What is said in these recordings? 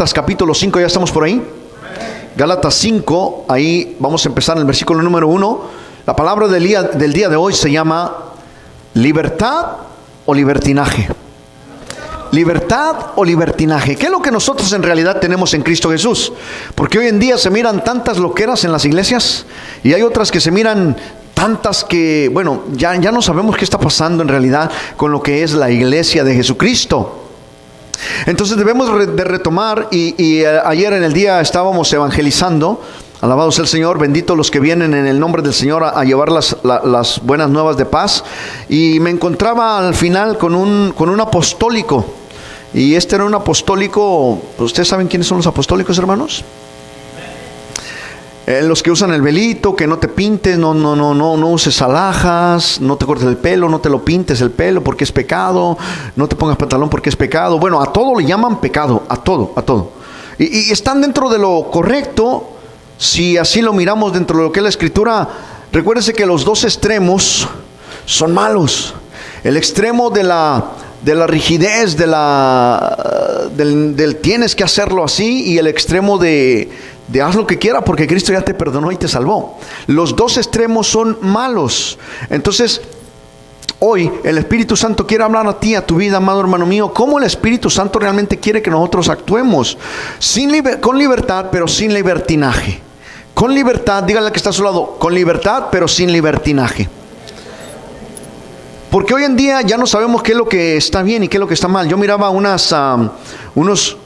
Gálatas capítulo 5, ya estamos por ahí. Gálatas 5, ahí vamos a empezar en el versículo número 1. La palabra del día de hoy se llama libertad o libertinaje. Libertad o libertinaje. ¿Qué es lo que nosotros en realidad tenemos en Cristo Jesús? Porque hoy en día se miran tantas loqueras en las iglesias y hay otras que se miran tantas que, bueno, ya no sabemos qué está pasando en realidad con lo que es la iglesia de Jesucristo. Entonces debemos de retomar y ayer en el día estábamos evangelizando. Alabado sea el Señor, benditos los que vienen en el nombre del Señor a llevar las buenas nuevas de paz. Y me encontraba al final con un apostólico. Y este era un apostólico. ¿Ustedes saben quiénes son los apostólicos, hermanos? Los que usan el velito, que no te pintes, no uses alhajas, no te cortes el pelo, no te lo pintes el pelo porque es pecado, no te pongas pantalón porque es pecado. Bueno, a todo le llaman pecado, a todo. Y están dentro de lo correcto, si así lo miramos dentro de lo que es la Escritura. Recuérdense que los dos extremos son malos. El extremo de la rigidez, del tienes que hacerlo así, y el extremo de haz lo que quiera porque Cristo ya te perdonó y te salvó. Los dos extremos son malos. Entonces, hoy el Espíritu Santo quiere hablar a ti, a tu vida, amado hermano mío, cómo el Espíritu Santo realmente quiere que nosotros actuemos con libertad, pero sin libertinaje. Con libertad, dígale al que está a su lado, con libertad, pero sin libertinaje. Porque hoy en día ya no sabemos qué es lo que está bien y qué es lo que está mal. Yo miraba unos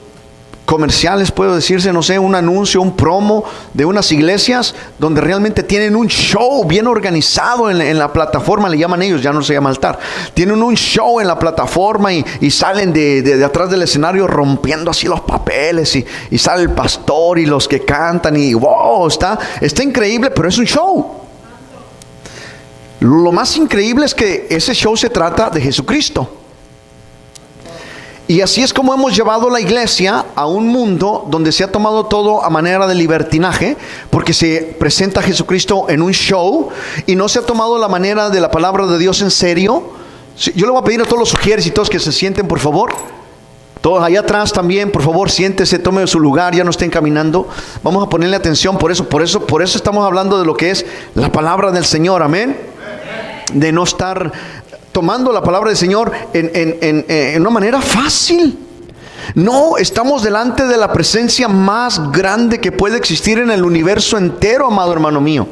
comerciales, puedo decirse, no sé, un anuncio, un promo de unas iglesias donde realmente tienen un show bien organizado en la plataforma, le llaman ellos, ya no se llama altar. Tienen un show en la plataforma y salen de atrás del escenario rompiendo así los papeles y sale el pastor y los que cantan y wow, está increíble, pero es un show. Lo más increíble es que ese show se trata de Jesucristo. Y así es como hemos llevado la iglesia a un mundo donde se ha tomado todo a manera de libertinaje, porque se presenta a Jesucristo en un show y no se ha tomado la manera de la palabra de Dios en serio. Yo le voy a pedir a todos los sugieres y todos que se sienten, por favor. Todos allá atrás también, por favor, siéntese, tome su lugar, ya no estén caminando. Vamos a ponerle atención, por eso estamos hablando de lo que es la palabra del Señor, amén. De no estar tomando la palabra del Señor en una manera fácil. No, estamos delante de la presencia más grande que puede existir en el universo entero, amado hermano mío.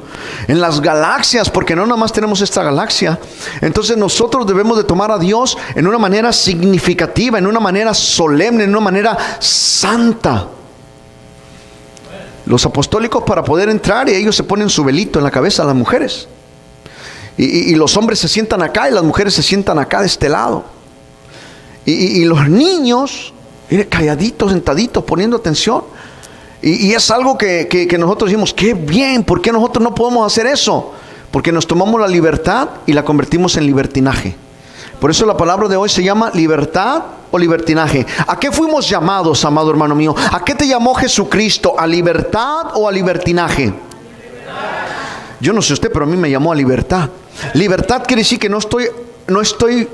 En las galaxias, porque no nomás tenemos esta galaxia. Entonces nosotros debemos de tomar a Dios en una manera significativa, en una manera solemne, en una manera santa. Los apostólicos, para poder entrar, y ellos se ponen su velito en la cabeza, las mujeres. Y los hombres se sientan acá y las mujeres se sientan acá de este lado. Y los niños, mire, calladitos, sentaditos, poniendo atención. Y es algo que nosotros decimos, qué bien, ¿por qué nosotros no podemos hacer eso? Porque nos tomamos la libertad y la convertimos en libertinaje. Por eso la palabra de hoy se llama libertad o libertinaje. ¿A qué fuimos llamados, amado hermano mío? ¿A qué te llamó Jesucristo? ¿A libertad o a libertinaje? Yo no sé usted, pero a mí me llamó a libertad. Libertad quiere decir que no estoy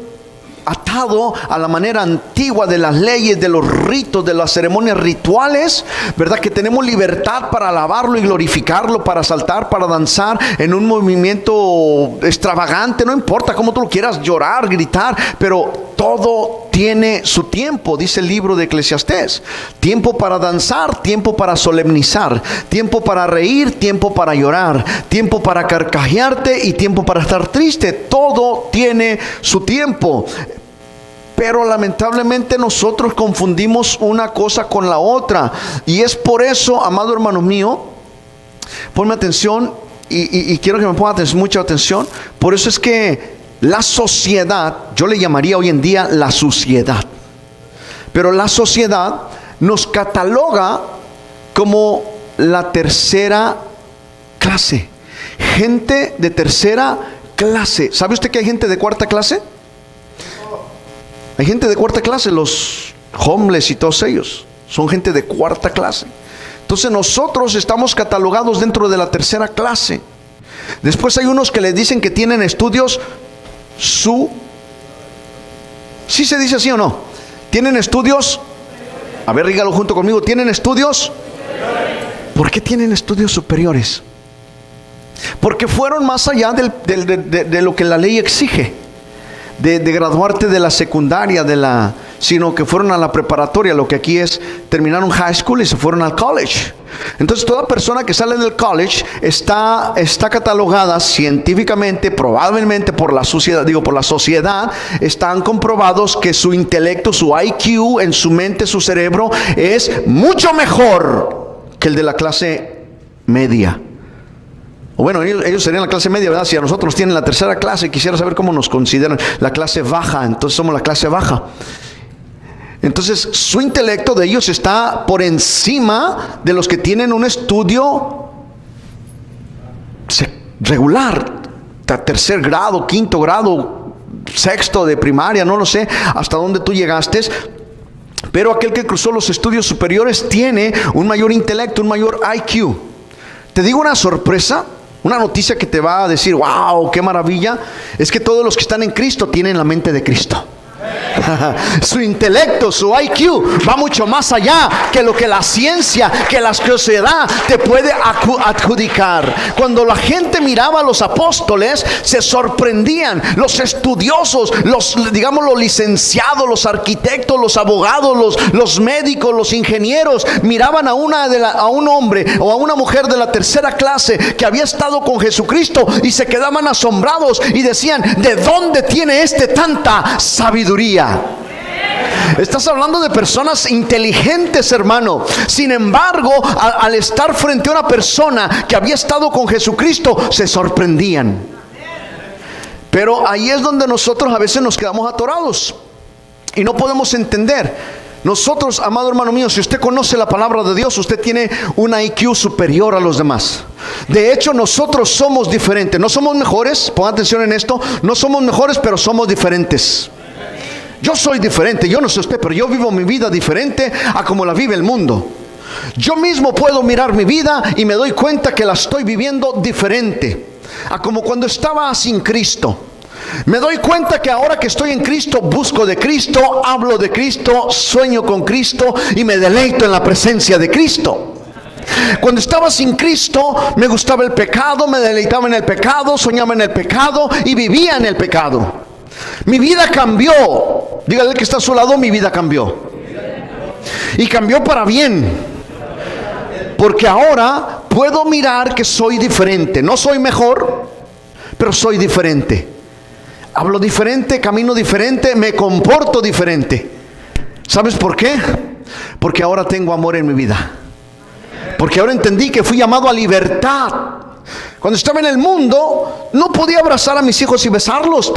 atado a la manera antigua de las leyes, de los ritos, de las ceremonias rituales, ¿verdad? Que tenemos libertad para alabarlo y glorificarlo, para saltar, para danzar en un movimiento extravagante, no importa cómo tú lo quieras, llorar, gritar, pero todo tiene su tiempo, dice el libro de Eclesiastés. Tiempo para danzar, tiempo para solemnizar, tiempo para reír, tiempo para llorar, tiempo para carcajearte y tiempo para estar triste. Todo tiene su tiempo. Pero lamentablemente nosotros confundimos una cosa con la otra. Y es por eso, amado hermano mío, ponme atención y quiero que me ponga mucha atención. Por eso es que la sociedad, yo le llamaría hoy en día la suciedad, pero la sociedad nos cataloga como la tercera clase, gente de tercera clase. ¿Sabe usted que hay gente de cuarta clase? Hay gente de cuarta clase, los homeless y todos ellos son gente de cuarta clase. Entonces nosotros estamos catalogados dentro de la tercera clase. Después hay unos que les dicen que tienen estudios ¿sí se dice así o no? Tienen estudios A ver, dígalo junto conmigo. ¿Tienen estudios? ¿Por qué tienen estudios superiores? Porque fueron más allá de lo que la ley exige, de graduarte de la secundaria, sino que fueron a la preparatoria, lo que aquí es, terminaron high school y se fueron al college. Entonces toda persona que sale del college está catalogada científicamente, probablemente por la sociedad, están comprobados que su intelecto, su IQ en su mente, su cerebro es mucho mejor que el de la clase media. O bueno, ellos serían la clase media, ¿verdad? Si a nosotros tienen la tercera clase, quisiera saber cómo nos consideran la clase baja. Entonces somos la clase baja. Entonces su intelecto de ellos está por encima de los que tienen un estudio regular, tercer grado, quinto grado, sexto de primaria, no lo sé hasta dónde tú llegaste. Pero aquel que cruzó los estudios superiores tiene un mayor intelecto, un mayor IQ. Te digo una sorpresa, una noticia que te va a decir, wow, qué maravilla, es que todos los que están en Cristo tienen la mente de Cristo. Su intelecto, su IQ va mucho más allá que lo que la ciencia, que la sociedad te puede adjudicar. Cuando la gente miraba a los apóstoles, se sorprendían. Los estudiosos, los licenciados, los arquitectos, los abogados, los médicos, los ingenieros, miraban a un hombre o a una mujer de la tercera clase que había estado con Jesucristo y se quedaban asombrados y decían, ¿de dónde tiene tanta sabiduría? Estás hablando de personas inteligentes, hermano. Sin embargo, al estar frente a una persona que había estado con Jesucristo, se sorprendían. Pero ahí es donde nosotros a veces nos quedamos atorados y no podemos entender. Nosotros, amado hermano mío, si usted conoce la palabra de Dios, usted tiene un IQ superior a los demás. De hecho, nosotros somos diferentes. No somos mejores, ponga atención en esto. No somos mejores, pero somos diferentes. Yo soy diferente, yo no sé usted, pero yo vivo mi vida diferente a como la vive el mundo. Yo mismo puedo mirar mi vida y me doy cuenta que la estoy viviendo diferente a como cuando estaba sin Cristo. Me doy cuenta que ahora que estoy en Cristo, busco de Cristo, hablo de Cristo, sueño con Cristo y me deleito en la presencia de Cristo. Cuando estaba sin Cristo, me gustaba el pecado, me deleitaba en el pecado, soñaba en el pecado y vivía en el pecado. Mi vida cambió. Dígale al que está a su lado, mi vida cambió. Y cambió para bien. Porque ahora puedo mirar que soy diferente. No soy mejor, pero soy diferente. Hablo diferente, camino diferente, me comporto diferente. ¿Sabes por qué? Porque ahora tengo amor en mi vida. Porque ahora entendí que fui llamado a libertad. Cuando estaba en el mundo, no podía abrazar a mis hijos y besarlos.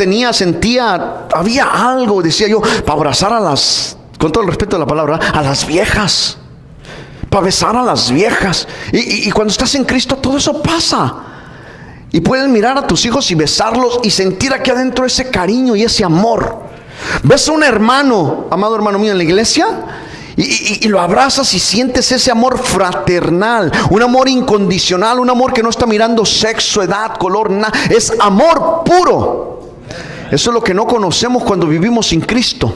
Había algo, decía yo, para abrazar con todo el respeto de la palabra, a las viejas. Para besar a las viejas. Y cuando estás en Cristo, todo eso pasa. Y puedes mirar a tus hijos y besarlos y sentir aquí adentro ese cariño y ese amor. Ves a un hermano, amado hermano mío, en la iglesia, y lo abrazas y sientes ese amor fraternal, un amor incondicional, un amor que no está mirando sexo, edad, color, nada. Es amor puro. Eso es lo que no conocemos cuando vivimos sin Cristo.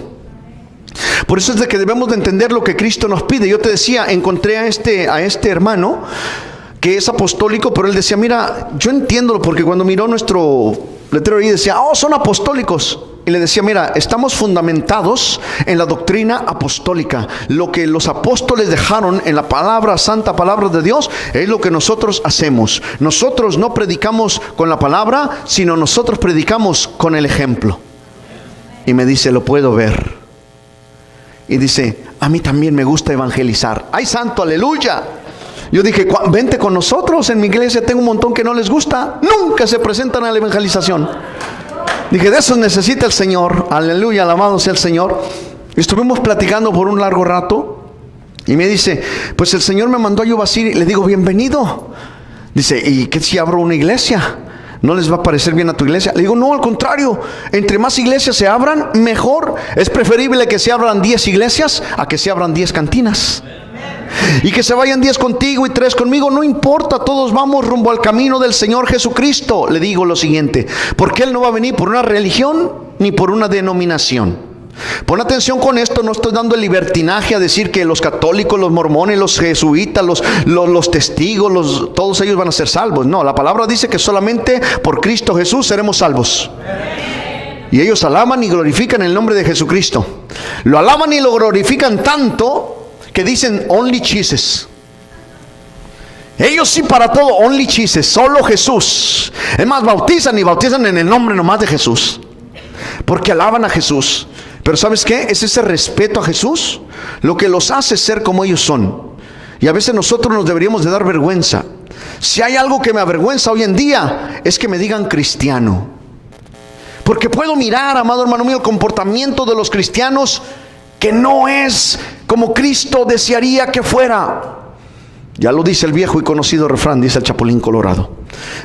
Por eso es de que debemos de entender lo que Cristo nos pide. Yo te decía, encontré a este hermano que es apostólico, pero él decía, mira, yo entiendo, porque cuando miró nuestro letrero ahí decía, son apostólicos. Y le decía, mira, estamos fundamentados en la doctrina apostólica. Lo que los apóstoles dejaron en la palabra, santa palabra de Dios, es lo que nosotros hacemos. Nosotros no predicamos con la palabra, sino nosotros predicamos con el ejemplo. Y me dice, lo puedo ver. Y dice, a mí también me gusta evangelizar. ¡Ay, santo, aleluya! Yo dije, vente con nosotros. En mi iglesia tengo un montón que no les gusta. Nunca se presentan a la evangelización. Dije, de eso necesita el Señor. Aleluya, alabado sea el Señor. Estuvimos platicando por un largo rato. Y me dice, pues el Señor me mandó a Yubasir. Y le digo, bienvenido. Dice, ¿y qué si abro una iglesia? ¿No les va a parecer bien a tu iglesia? Le digo, no, al contrario. Entre más iglesias se abran, mejor. Es preferible que se abran 10 iglesias a que se abran 10 cantinas. Y que se vayan 10 contigo y 3 conmigo, no importa, todos vamos rumbo al camino del Señor Jesucristo. Le digo lo siguiente, porque Él no va a venir por una religión ni por una denominación. Pon atención con esto, no estoy dando el libertinaje a decir que los católicos, los mormones, los jesuitas, los testigos, todos ellos van a ser salvos. No, la palabra dice que solamente por Cristo Jesús seremos salvos. Y ellos alaban y glorifican el nombre de Jesucristo. Lo alaban y lo glorifican tanto que dicen only Jesus. Ellos sí para todo, only Jesus, solo Jesús. Es más, bautizan y bautizan en el nombre nomás de Jesús, porque alaban a Jesús. Pero ¿sabes qué? Es ese respeto a Jesús lo que los hace ser como ellos son. Y a veces nosotros nos deberíamos de dar vergüenza. Si hay algo que me avergüenza hoy en día, es que me digan cristiano. Porque puedo mirar, amado hermano mío, el comportamiento de los cristianos que no es como Cristo desearía que fuera. Ya lo dice el viejo y conocido refrán, dice el Chapulín Colorado.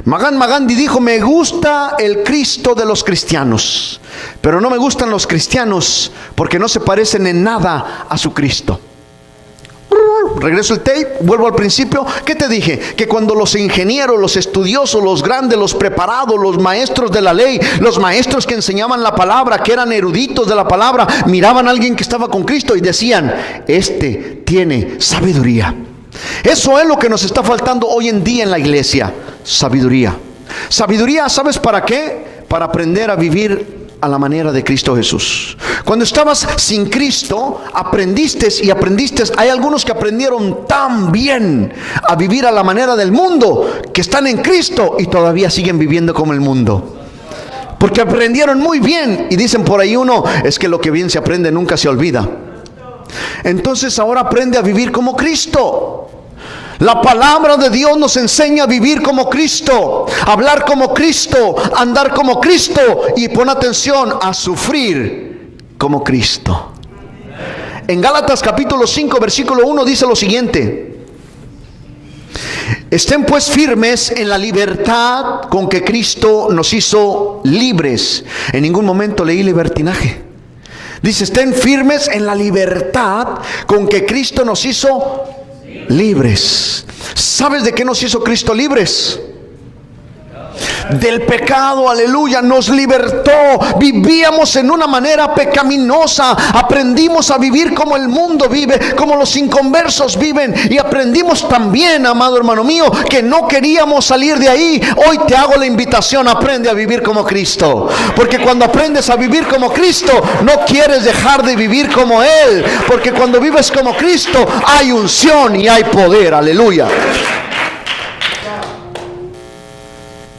Mahatma Gandhi dijo: me gusta el Cristo de los cristianos, pero no me gustan los cristianos porque no se parecen en nada a su Cristo. Regreso el tape, vuelvo al principio. ¿Qué te dije? Que cuando los ingenieros, los estudiosos, los grandes, los preparados, los maestros de la ley, los maestros que enseñaban la palabra, que eran eruditos de la palabra, miraban a alguien que estaba con Cristo y decían: este tiene sabiduría. Eso es lo que nos está faltando hoy en día en la iglesia: sabiduría. Sabiduría, ¿sabes para qué? Para aprender a vivir a la manera de Cristo Jesús. Cuando estabas sin Cristo, aprendiste. Hay algunos que aprendieron tan bien a vivir a la manera del mundo, que están en Cristo y todavía siguen viviendo como el mundo, porque aprendieron muy bien. Y dicen por ahí uno: es que lo que bien se aprende nunca se olvida. Entonces ahora aprende a vivir como Cristo. La palabra de Dios nos enseña a vivir como Cristo, hablar como Cristo, andar como Cristo, y pon atención, a sufrir como Cristo. En Gálatas capítulo 5 versículo 1 dice lo siguiente: estén pues firmes en la libertad con que Cristo nos hizo libres. En ningún momento leí libertinaje. Dice: estén firmes en la libertad con que Cristo nos hizo libres. ¿Sabes de qué nos hizo Cristo libres? Del pecado, aleluya. Nos libertó. Vivíamos en una manera pecaminosa. Aprendimos a vivir como el mundo vive, como los inconversos viven. Y aprendimos también, amado hermano mío, que no queríamos salir de ahí. Hoy te hago la invitación: aprende a vivir como Cristo. Porque cuando aprendes a vivir como Cristo, no quieres dejar de vivir como Él. Porque cuando vives como Cristo, hay unción y hay poder, aleluya.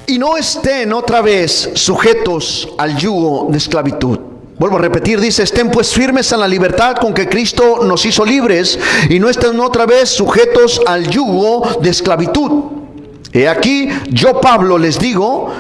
Y no estén otra vez sujetos al yugo de esclavitud. Vuelvo a repetir, dice: estén pues firmes en la libertad con que Cristo nos hizo libres, y no estén otra vez sujetos al yugo de esclavitud. He aquí, yo Pablo les digo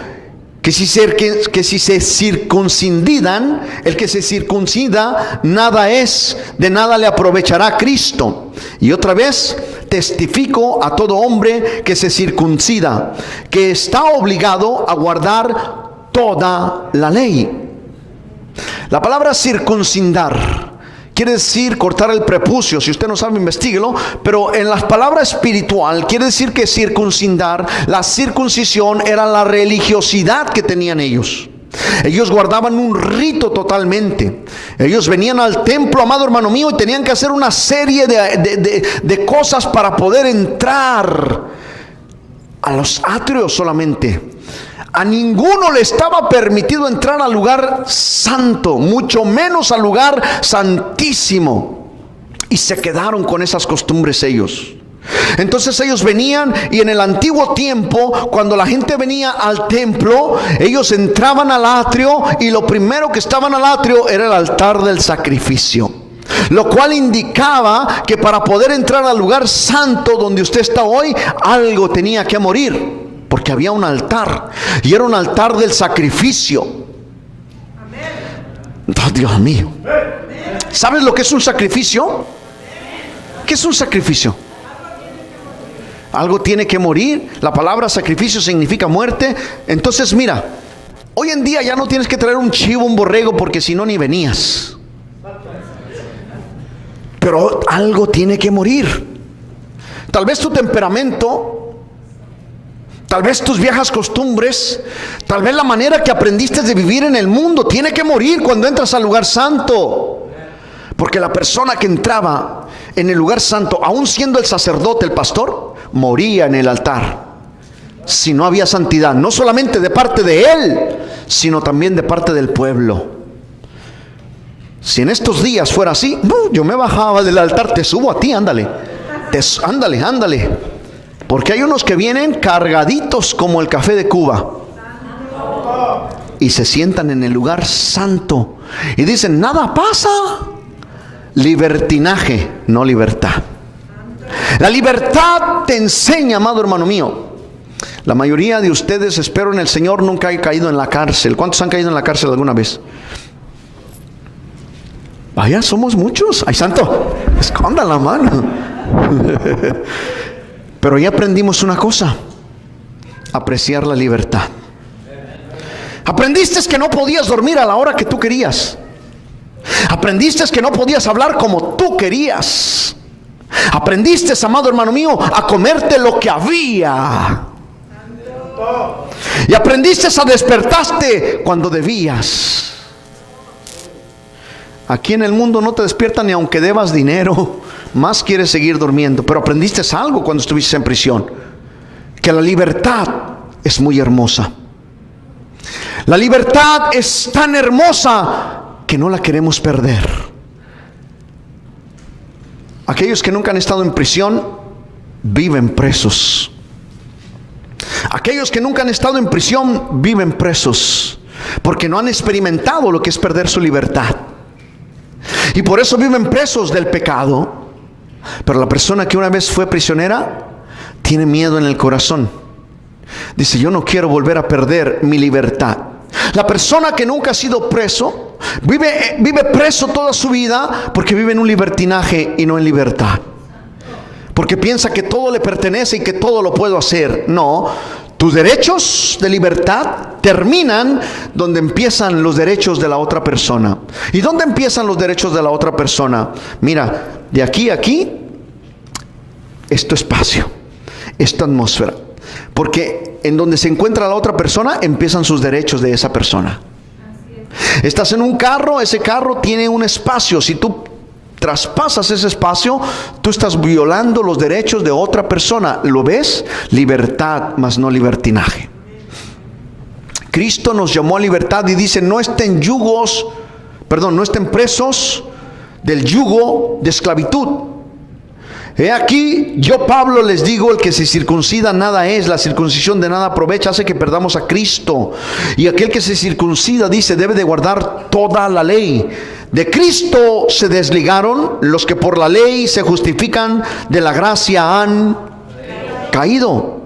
que si se circuncidan, el que se circuncida nada es, de nada le aprovechará a Cristo. Y otra vez testifico a todo hombre que se circuncida, que está obligado a guardar toda la ley. La palabra circuncidar quiere decir cortar el prepucio. Si usted no sabe, investíguelo. Pero en la palabra espiritual quiere decir que circuncidar, la circuncisión era la religiosidad que tenían ellos. Ellos guardaban un rito totalmente. Ellos venían al templo, amado hermano mío, y tenían que hacer una serie de cosas para poder entrar a los atrios solamente. A ninguno le estaba permitido entrar al lugar santo, mucho menos al lugar santísimo. Y se quedaron con esas costumbres ellos. Entonces ellos venían, y en el antiguo tiempo, cuando la gente venía al templo, ellos entraban al atrio, y lo primero que estaban al atrio era el altar del sacrificio. Lo cual indicaba que para poder entrar al lugar santo donde usted está hoy, algo tenía que morir. Porque había un altar, y era un altar del sacrificio. Oh, Dios mío. ¿Sabes lo que es un sacrificio? ¿Qué es un sacrificio? Algo tiene que morir. La palabra sacrificio significa muerte. Entonces mira, hoy en día ya no tienes que traer un chivo, un borrego, porque si no ni venías. Pero algo tiene que morir. Tal vez tu temperamento, Tal vez tus viejas costumbres, tal vez la manera que aprendiste de vivir en el mundo, tiene que morir cuando entras al lugar santo. Porque la persona que entraba en el lugar santo, aun siendo el sacerdote, el pastor, moría en el altar. Si no había santidad, no solamente de parte de él, sino también de parte del pueblo. Si en estos días fuera así, yo me bajaba del altar, te subo a ti, ándale. Ándale. Porque hay unos que vienen cargaditos como el café de Cuba y se sientan en el lugar santo y dicen, nada pasa. Libertinaje, no libertad. La libertad te enseña, amado hermano mío. La mayoría de ustedes, espero en el Señor, nunca han caído en la cárcel. ¿Cuántos han caído en la cárcel alguna vez? Vaya, somos muchos. Ay, santo, esconda la mano. Pero ya aprendimos una cosa: apreciar la libertad. Aprendiste que no podías dormir a la hora que tú querías. Aprendiste que no podías hablar como tú querías. Aprendiste, amado hermano mío, a comerte lo que había. Y aprendiste a despertarte cuando debías. Aquí en el mundo no te despiertan ni aunque debas dinero. Más quieres seguir durmiendo. Pero aprendiste algo cuando estuviste en prisión: que la libertad es muy hermosa. La libertad es tan hermosa que no la queremos perder. Aquellos que nunca han estado en prisión viven presos. Aquellos que nunca han estado en prisión viven presos, porque no han experimentado lo que es perder su libertad. Y por eso viven presos del pecado. Pero la persona que una vez fue prisionera tiene miedo en el corazón. Dice, yo no quiero volver a perder mi libertad. La persona que nunca ha sido preso vive preso toda su vida, porque vive en un libertinaje y no en libertad. Porque piensa que todo le pertenece y que todo lo puedo hacer. No, tus derechos de libertad terminan donde empiezan los derechos de la otra persona. ¿Y dónde empiezan los derechos de la otra persona? Mira, de aquí a aquí es tu espacio, es tu atmósfera. Porque en donde se encuentra la otra persona empiezan sus derechos de esa persona. Estás en un carro, ese carro tiene un espacio. Si tú traspasas ese espacio, tú estás violando los derechos de otra persona. ¿Lo ves? Libertad, mas no libertinaje. Cristo nos llamó a libertad y dice, no estén presos del yugo de esclavitud. He aquí, yo Pablo les digo, el que se circuncida nada es, la circuncisión de nada aprovecha, hace que perdamos a Cristo. Y aquel que se circuncida, dice, debe de guardar toda la ley. De Cristo se desligaron los que por la ley se justifican, de la gracia han caído.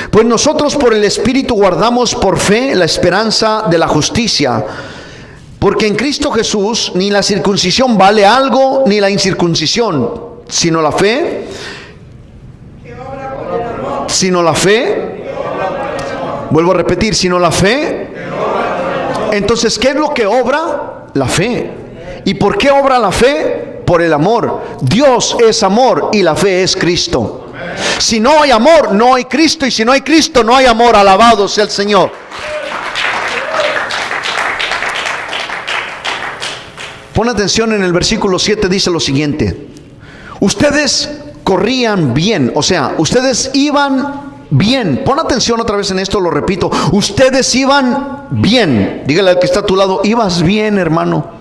Pues nosotros por el Espíritu guardamos por fe la esperanza de la justicia. Porque en Cristo Jesús ni la circuncisión vale algo, ni la incircuncisión, sino la fe. Vuelvo a repetir, sino la fe. Entonces, ¿qué es lo que obra? La fe. ¿Y por qué obra la fe? Por el amor. Dios es amor y la fe es Cristo. Si no hay amor, no hay Cristo. Y si no hay Cristo, no hay amor. Alabado sea el Señor. Pon atención, en el versículo 7 dice lo siguiente: ustedes corrían bien, o sea, ustedes iban bien. Pon atención otra vez en esto, lo repito. Ustedes iban bien. Dígale al que está a tu lado, ibas bien, hermano.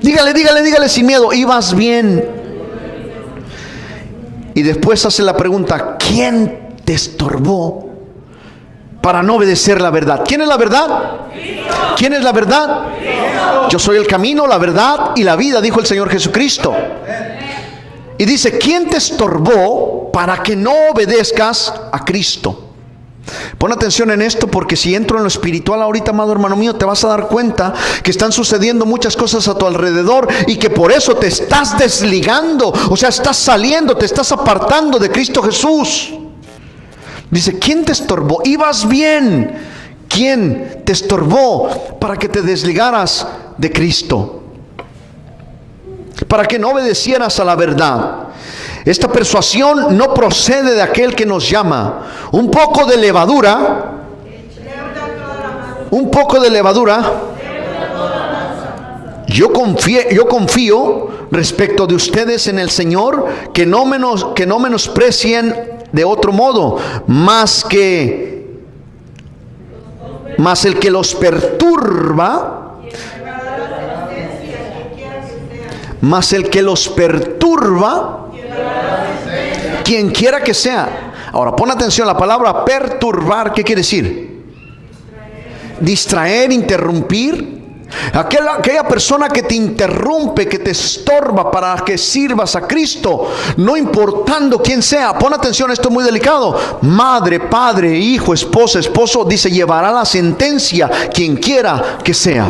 Dígale sin miedo, ibas bien. Y después hace la pregunta, ¿quién te estorbó para no obedecer la verdad? ¿Quién es la verdad? ¿Quién es la verdad? Yo soy el camino, la verdad y la vida, dijo el Señor Jesucristo. Y dice, ¿quién te estorbó para que no obedezcas a Cristo? Pon atención en esto, porque si entro en lo espiritual ahorita, amado hermano mío, te vas a dar cuenta que están sucediendo muchas cosas a tu alrededor y que por eso te estás desligando, o sea, estás saliendo, te estás apartando de Cristo Jesús. Dice, ¿quién te estorbó? Ibas bien. ¿Quién te estorbó para que te desligaras de Cristo? Para que no obedecieras a la verdad. Esta persuasión no procede de aquel que nos llama. Un poco de levadura, yo confío respecto de ustedes en el Señor, que no menosprecien de otro modo, más el que los perturba, quien quiera que sea. Ahora pon atención, la palabra perturbar, ¿qué quiere decir? Distraer, interrumpir. Aquella persona que te interrumpe, que te estorba para que sirvas a Cristo, no importando quién sea. Pon atención, esto es muy delicado. Madre, padre, hijo, esposa, esposo, dice, llevará la sentencia quien quiera que sea.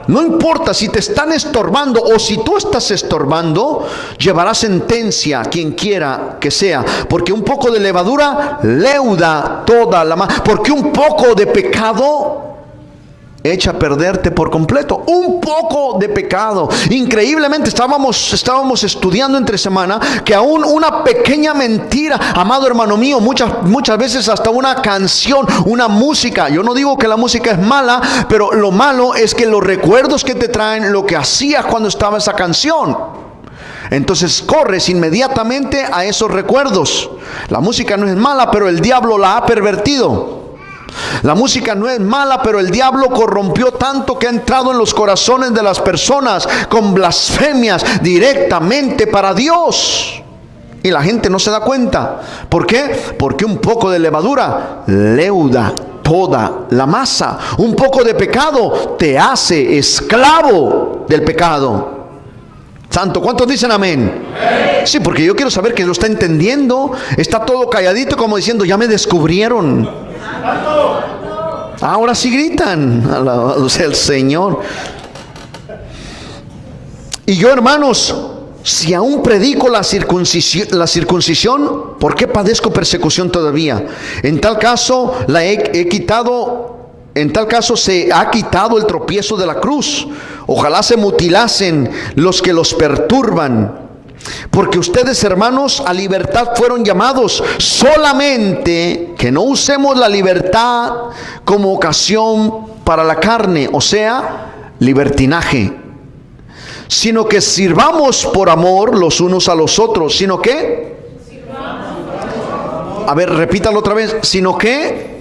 No importa si te están estorbando o si tú estás estorbando, llevará sentencia quien quiera que sea. Porque un poco de levadura leuda toda la masa. Porque un poco de pecado echa a perderte por completo. Un poco de pecado. Increíblemente estábamos estudiando entre semana que aún una pequeña mentira, amado hermano mío, muchas veces hasta una canción, una música. Yo no digo que la música es mala, pero lo malo es que los recuerdos que te traen lo que hacías cuando estaba esa canción. Entonces corres inmediatamente a esos recuerdos. La música no es mala, pero el diablo la ha pervertido. La música no es mala, pero el diablo corrompió tanto que ha entrado en los corazones de las personas con blasfemias directamente para Dios. Y la gente no se da cuenta. ¿Por qué? Porque un poco de levadura leuda toda la masa. Un poco de pecado te hace esclavo del pecado. Santo, ¿cuántos dicen amén? Sí, porque yo quiero saber que lo está entendiendo. Está todo calladito como diciendo, ya me descubrieron. Ahora sí gritan, alabado sea el Señor. Y yo, hermanos, si aún predico la circuncisión, ¿por qué padezco persecución todavía? En tal caso se ha quitado el tropiezo de la cruz. Ojalá se mutilasen los que los perturban. Porque ustedes, hermanos, a libertad fueron llamados, solamente que no usemos la libertad como ocasión para la carne, o sea, libertinaje, sino que sirvamos por amor los unos a los otros. ¿Sino qué? A ver, repítalo otra vez. ¿Sino qué?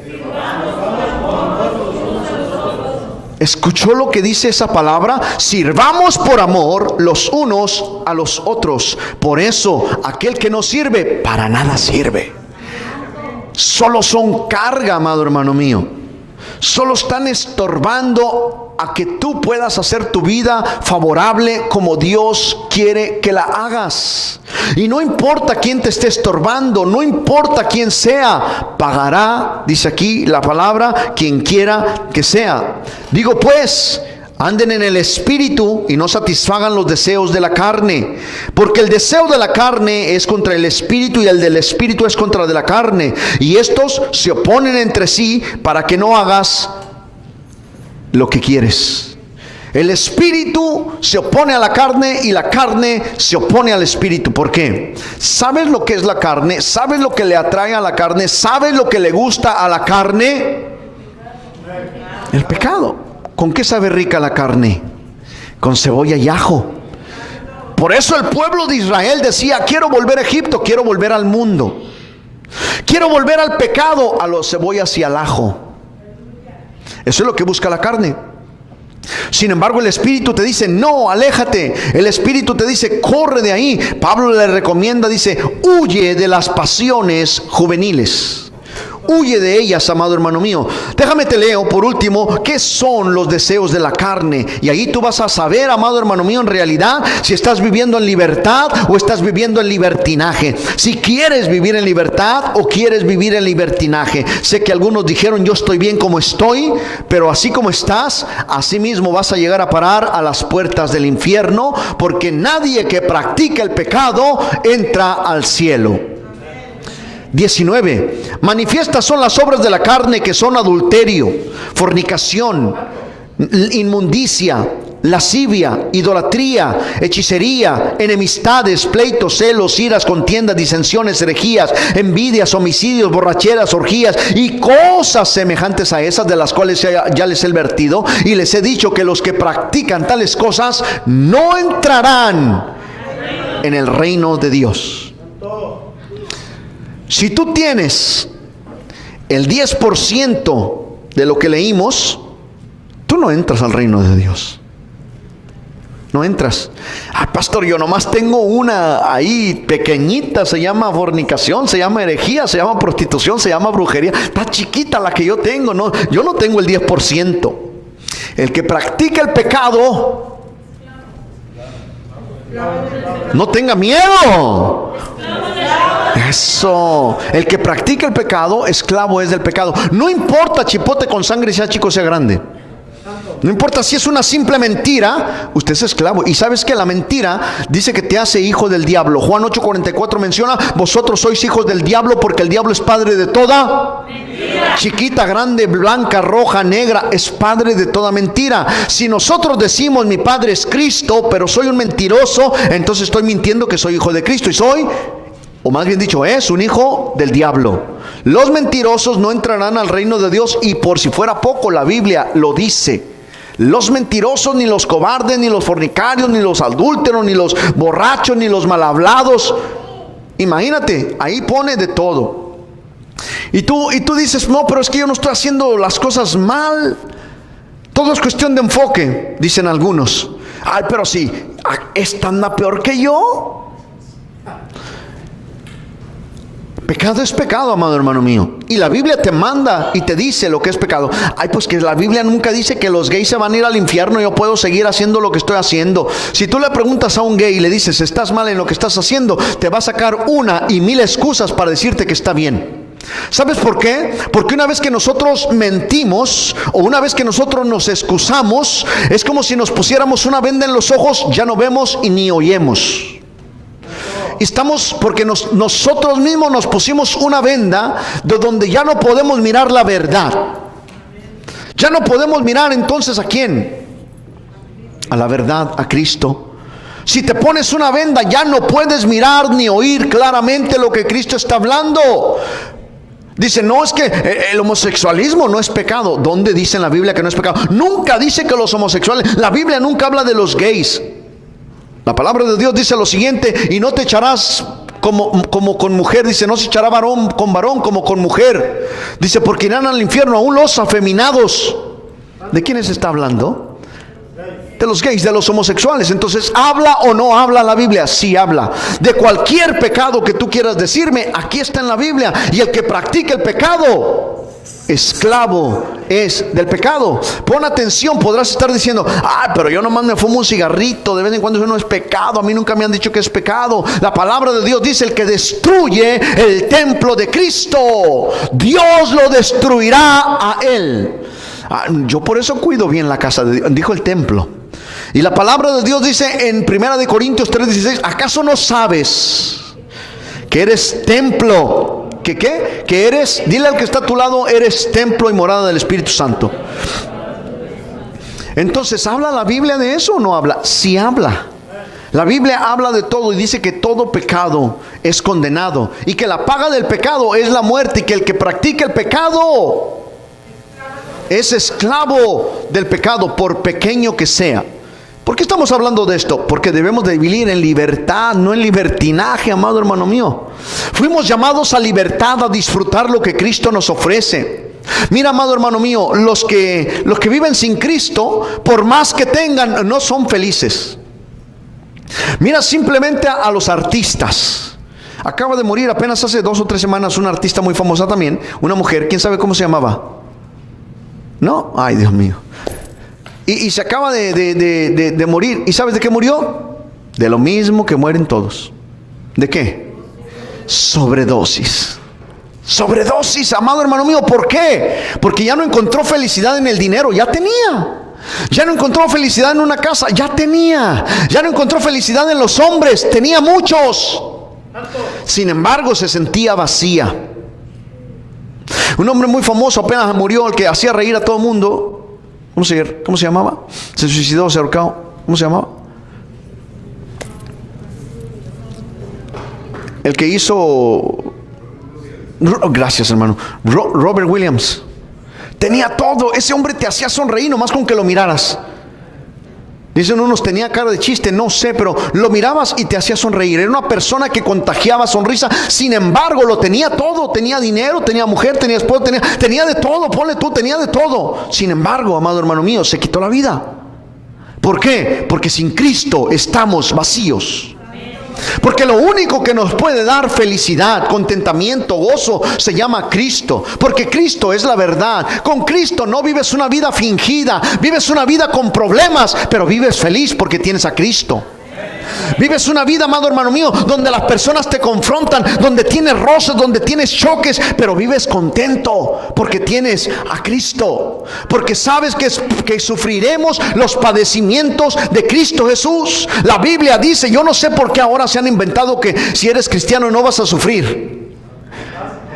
¿Escuchó lo que dice esa palabra? Sirvamos por amor los unos a los otros. Por eso, aquel que no sirve, para nada sirve. Solo son carga, amado hermano mío. Solo están estorbando a que tú puedas hacer tu vida favorable como Dios quiere que la hagas. Y no importa quién te esté estorbando, no importa quién sea, pagará, dice aquí la palabra, quien quiera que sea. Digo pues, anden en el Espíritu y no satisfagan los deseos de la carne, porque el deseo de la carne es contra el Espíritu y el del Espíritu es contra de la carne, y estos se oponen entre sí para que no hagas lo que quieres. El Espíritu se opone a la carne y la carne se opone al Espíritu. ¿Por qué? ¿Sabes lo que es la carne? ¿Sabes lo que le atrae a la carne? ¿Sabes lo que le gusta a la carne? El pecado. ¿Con qué sabe rica la carne? Con cebolla y ajo. Por eso el pueblo de Israel decía, quiero volver a Egipto, quiero volver al mundo, quiero volver al pecado, a las cebollas y al ajo. Eso es lo que busca la carne. Sin embargo, el Espíritu te dice, no, aléjate. El Espíritu te dice, corre de ahí. Pablo le recomienda, dice, huye de las pasiones juveniles. Huye de ellas, amado hermano mío. Déjame te leo por último qué son los deseos de la carne. Y ahí tú vas a saber, amado hermano mío, en realidad si estás viviendo en libertad o estás viviendo en libertinaje. Si quieres vivir en libertad o quieres vivir en libertinaje. Sé que algunos dijeron, yo estoy bien como estoy, pero así como estás, así mismo vas a llegar a parar a las puertas del infierno, porque nadie que practica el pecado entra al cielo. 19. Manifiestas son las obras de la carne, que son adulterio, fornicación, inmundicia, lascivia, idolatría, hechicería, enemistades, pleitos, celos, iras, contiendas, disensiones, herejías, envidias, homicidios, borracheras, orgías y cosas semejantes a esas, de las cuales ya les he advertido y les he dicho que los que practican tales cosas no entrarán en el reino de Dios. Si tú tienes el 10% de lo que leímos, tú no entras al reino de Dios. No entras. Pastor, yo nomás tengo una ahí pequeñita, se llama fornicación, se llama herejía, se llama prostitución, se llama brujería. Está chiquita la que yo tengo. No, yo no tengo el 10%. El que practica el pecado, no tenga miedo. Eso. El que practica el pecado, esclavo es del pecado. No importa chipote con sangre, sea chico, sea grande. No importa si es una simple mentira, usted es esclavo. Y sabes que la mentira dice que te hace hijo del diablo. Juan 8:44 menciona: vosotros sois hijos del diablo, porque el diablo es padre de toda mentira. Chiquita, grande, blanca, roja, negra, es padre de toda mentira. Si nosotros decimos mi padre es Cristo, pero soy un mentiroso, entonces estoy mintiendo que soy hijo de Cristo. Y soy, o más bien dicho, es un hijo del diablo. Los mentirosos no entrarán al reino de Dios. Y por si fuera poco, la Biblia lo dice. Los mentirosos, ni los cobardes, ni los fornicarios, ni los adúlteros, ni los borrachos, ni los malhablados. Imagínate, ahí pone de todo. Y tú dices: no, pero es que yo no estoy haciendo las cosas mal. Todo es cuestión de enfoque, dicen algunos. Ay, pero sí, esta anda peor que yo. Pecado es pecado, amado hermano mío. Y la Biblia te manda y te dice lo que es pecado. Ay, pues que la Biblia nunca dice que los gays se van a ir al infierno. Yo puedo seguir haciendo lo que estoy haciendo. Si tú le preguntas a un gay y le dices: estás mal en lo que estás haciendo, te va a sacar una y mil excusas para decirte que está bien. ¿Sabes por qué? Porque una vez que nosotros mentimos, o una vez que nosotros nos excusamos, es como si nos pusiéramos una venda en los ojos. Ya no vemos y ni oyemos. Estamos, porque nosotros mismos nos pusimos una venda de donde ya no podemos mirar la verdad. Ya no podemos mirar entonces ¿a quién? A la verdad, a Cristo. Si te pones una venda, ya no puedes mirar ni oír claramente lo que Cristo está hablando. Dice: no, es que el homosexualismo no es pecado. ¿Dónde dice en la Biblia que no es pecado? Nunca dice que los homosexuales. La Biblia nunca habla de los gays. La palabra de Dios dice lo siguiente: y no te echarás como con mujer. Dice: no se echará varón como con mujer. Dice: porque irán al infierno aún los afeminados. ¿De quiénes está hablando? De los gays, de los homosexuales. Entonces, ¿habla o no habla la Biblia? Sí habla. De cualquier pecado que tú quieras decirme, aquí está en la Biblia. Y el que practica el pecado, esclavo es del pecado. Pon atención. Podrás estar diciendo: pero yo nomás me fumo un cigarrito de vez en cuando, eso no es pecado. A mí nunca me han dicho que es pecado. La palabra de Dios dice: el que destruye el templo de Cristo, Dios lo destruirá a él. Yo por eso cuido bien la casa de Dios. Dijo el templo. Y la palabra de Dios dice en 1 Corintios 3:16: ¿acaso no sabes que eres templo? ¿Que eres? Dile al que está a tu lado: eres templo y morada del Espíritu Santo. Entonces, ¿habla la Biblia de eso o no habla? Sí habla. La Biblia habla de todo y dice que todo pecado es condenado, y que la paga del pecado es la muerte, y que el que practica el pecado es esclavo del pecado, por pequeño que sea. ¿Por qué estamos hablando de esto? Porque debemos de vivir en libertad, no en libertinaje, amado hermano mío. Fuimos llamados a libertad, a disfrutar lo que Cristo nos ofrece. Mira, amado hermano mío, los que viven sin Cristo, por más que tengan, no son felices. Mira simplemente a los artistas. Acaba de morir apenas hace 2 o 3 semanas una artista muy famosa también, una mujer. ¿Quién sabe cómo se llamaba? ¿No? Ay, Dios mío. Y se acaba de morir. ¿Y sabes de qué murió? De lo mismo que mueren todos. ¿De qué? Sobredosis. Sobredosis, amado hermano mío. ¿Por qué? Porque ya no encontró felicidad en el dinero. Ya tenía. Ya no encontró felicidad en una casa. Ya tenía. Ya no encontró felicidad en los hombres. Tenía muchos. Sin embargo, se sentía vacía. Un hombre muy famoso apenas murió, el que hacía reír a todo el mundo. ¿Cómo se llamaba? Se suicidó, se ahorcó. ¿Cómo se llamaba? El que hizo... Gracias, hermano. Robert Williams. Tenía todo. Ese hombre te hacía sonreír nomás con que lo miraras. Dicen unos, tenía cara de chiste, no sé, pero lo mirabas y te hacía sonreír. Era una persona que contagiaba sonrisa. Sin embargo, lo tenía todo. Tenía dinero, tenía mujer, tenía esposo, tenía de todo. Ponle tú, tenía de todo. Sin embargo, amado hermano mío, se quitó la vida. ¿Por qué? Porque sin Cristo estamos vacíos. Porque lo único que nos puede dar felicidad, contentamiento, gozo, se llama Cristo. Porque Cristo es la verdad. Con Cristo no vives una vida fingida, vives una vida con problemas, pero vives feliz porque tienes a Cristo. Vives una vida, amado hermano mío, donde las personas te confrontan, donde tienes roces, donde tienes choques, pero vives contento porque tienes a Cristo. Porque sabes que sufriremos los padecimientos de Cristo Jesús. La Biblia dice, yo no sé por qué ahora se han inventado que si eres cristiano no vas a sufrir.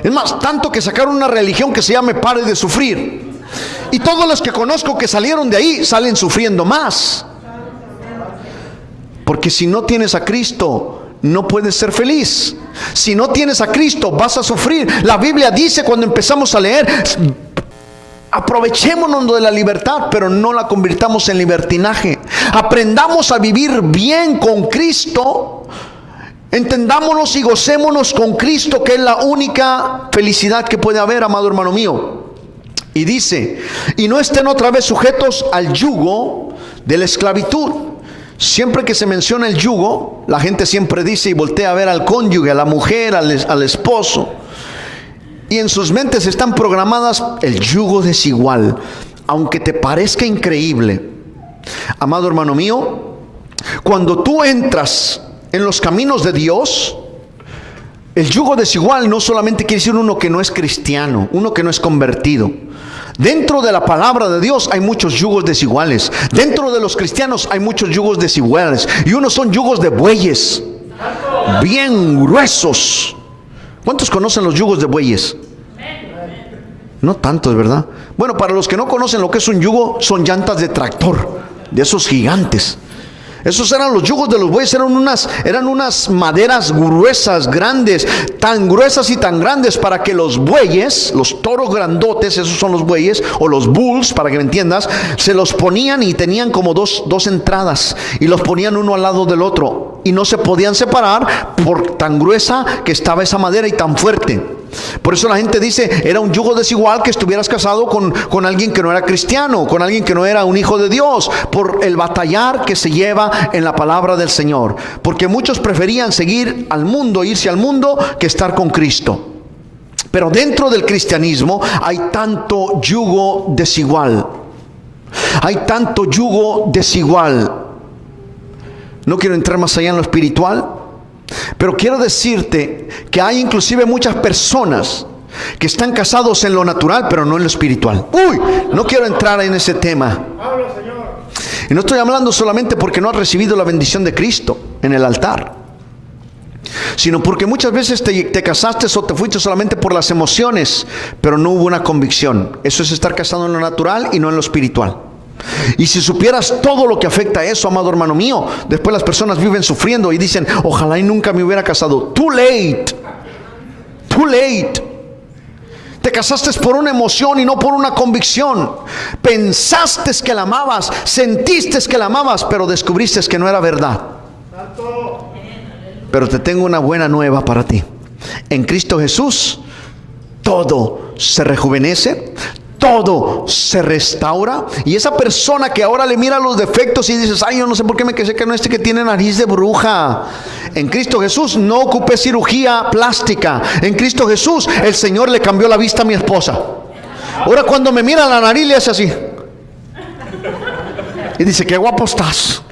Es más, tanto que sacaron una religión que se llame Pare de Sufrir. Y todos los que conozco que salieron de ahí salen sufriendo más. Porque si no tienes a Cristo, no puedes ser feliz. Si no tienes a Cristo, vas a sufrir. La Biblia dice cuando empezamos a leer, aprovechémonos de la libertad, pero no la convirtamos en libertinaje. Aprendamos a vivir bien con Cristo. Entendámonos y gocémonos con Cristo, que es la única felicidad que puede haber, amado hermano mío. Y dice, y no estén otra vez sujetos al yugo de la esclavitud. Siempre que se menciona el yugo, la gente siempre dice y voltea a ver al cónyuge, a la mujer, al esposo. Y en sus mentes están programadas el yugo desigual. Aunque te parezca increíble, amado hermano mío, cuando tú entras en los caminos de Dios, el yugo desigual no solamente quiere decir uno que no es cristiano, uno que no es convertido. Dentro de la palabra de Dios hay muchos yugos desiguales. Dentro de los cristianos hay muchos yugos desiguales. Y unos son yugos de bueyes, bien gruesos. ¿Cuántos conocen los yugos de bueyes? No tantos, ¿verdad? Bueno, para los que no conocen lo que es un yugo, son llantas de tractor, de esos gigantes. Esos eran los yugos de los bueyes, eran unas maderas gruesas, grandes, tan gruesas y tan grandes para que los bueyes, los toros grandotes, esos son los bueyes, o los bulls, para que me entiendas, se los ponían y tenían como dos entradas, y los ponían uno al lado del otro, y no se podían separar por tan gruesa que estaba esa madera y tan fuerte. Por eso la gente dice, era un yugo desigual que estuvieras casado con alguien que no era cristiano, con alguien que no era un hijo de Dios, por el batallar que se lleva en la palabra del Señor. Porque muchos preferían seguir al mundo, irse al mundo, que estar con Cristo. Pero dentro del cristianismo hay tanto yugo desigual. Hay tanto yugo desigual. No quiero entrar más allá en lo espiritual, pero quiero decirte que hay inclusive muchas personas que están casados en lo natural, pero no en lo espiritual. No quiero entrar en ese tema. Y no estoy hablando solamente porque no has recibido la bendición de Cristo en el altar, sino porque muchas veces te casaste o te fuiste solamente por las emociones, pero no hubo una convicción. Eso es estar casado en lo natural y no en lo espiritual. Y si supieras todo lo que afecta a eso, amado hermano mío, después las personas viven sufriendo y dicen, ojalá y nunca me hubiera casado. Too late. Too late. Te casaste por una emoción y no por una convicción. Pensaste que la amabas, sentiste que la amabas, pero descubriste que no era verdad. Pero te tengo una buena nueva para ti. En Cristo Jesús todo se rejuvenece, todo se restaura. Y esa persona que ahora le mira los defectos y dices, ay, yo no sé por qué me casé con este que tiene nariz de bruja. En Cristo Jesús no ocupé cirugía plástica. En Cristo Jesús el Señor le cambió la vista a mi esposa. Ahora cuando me mira la nariz le hace así y dice, qué guapo estás.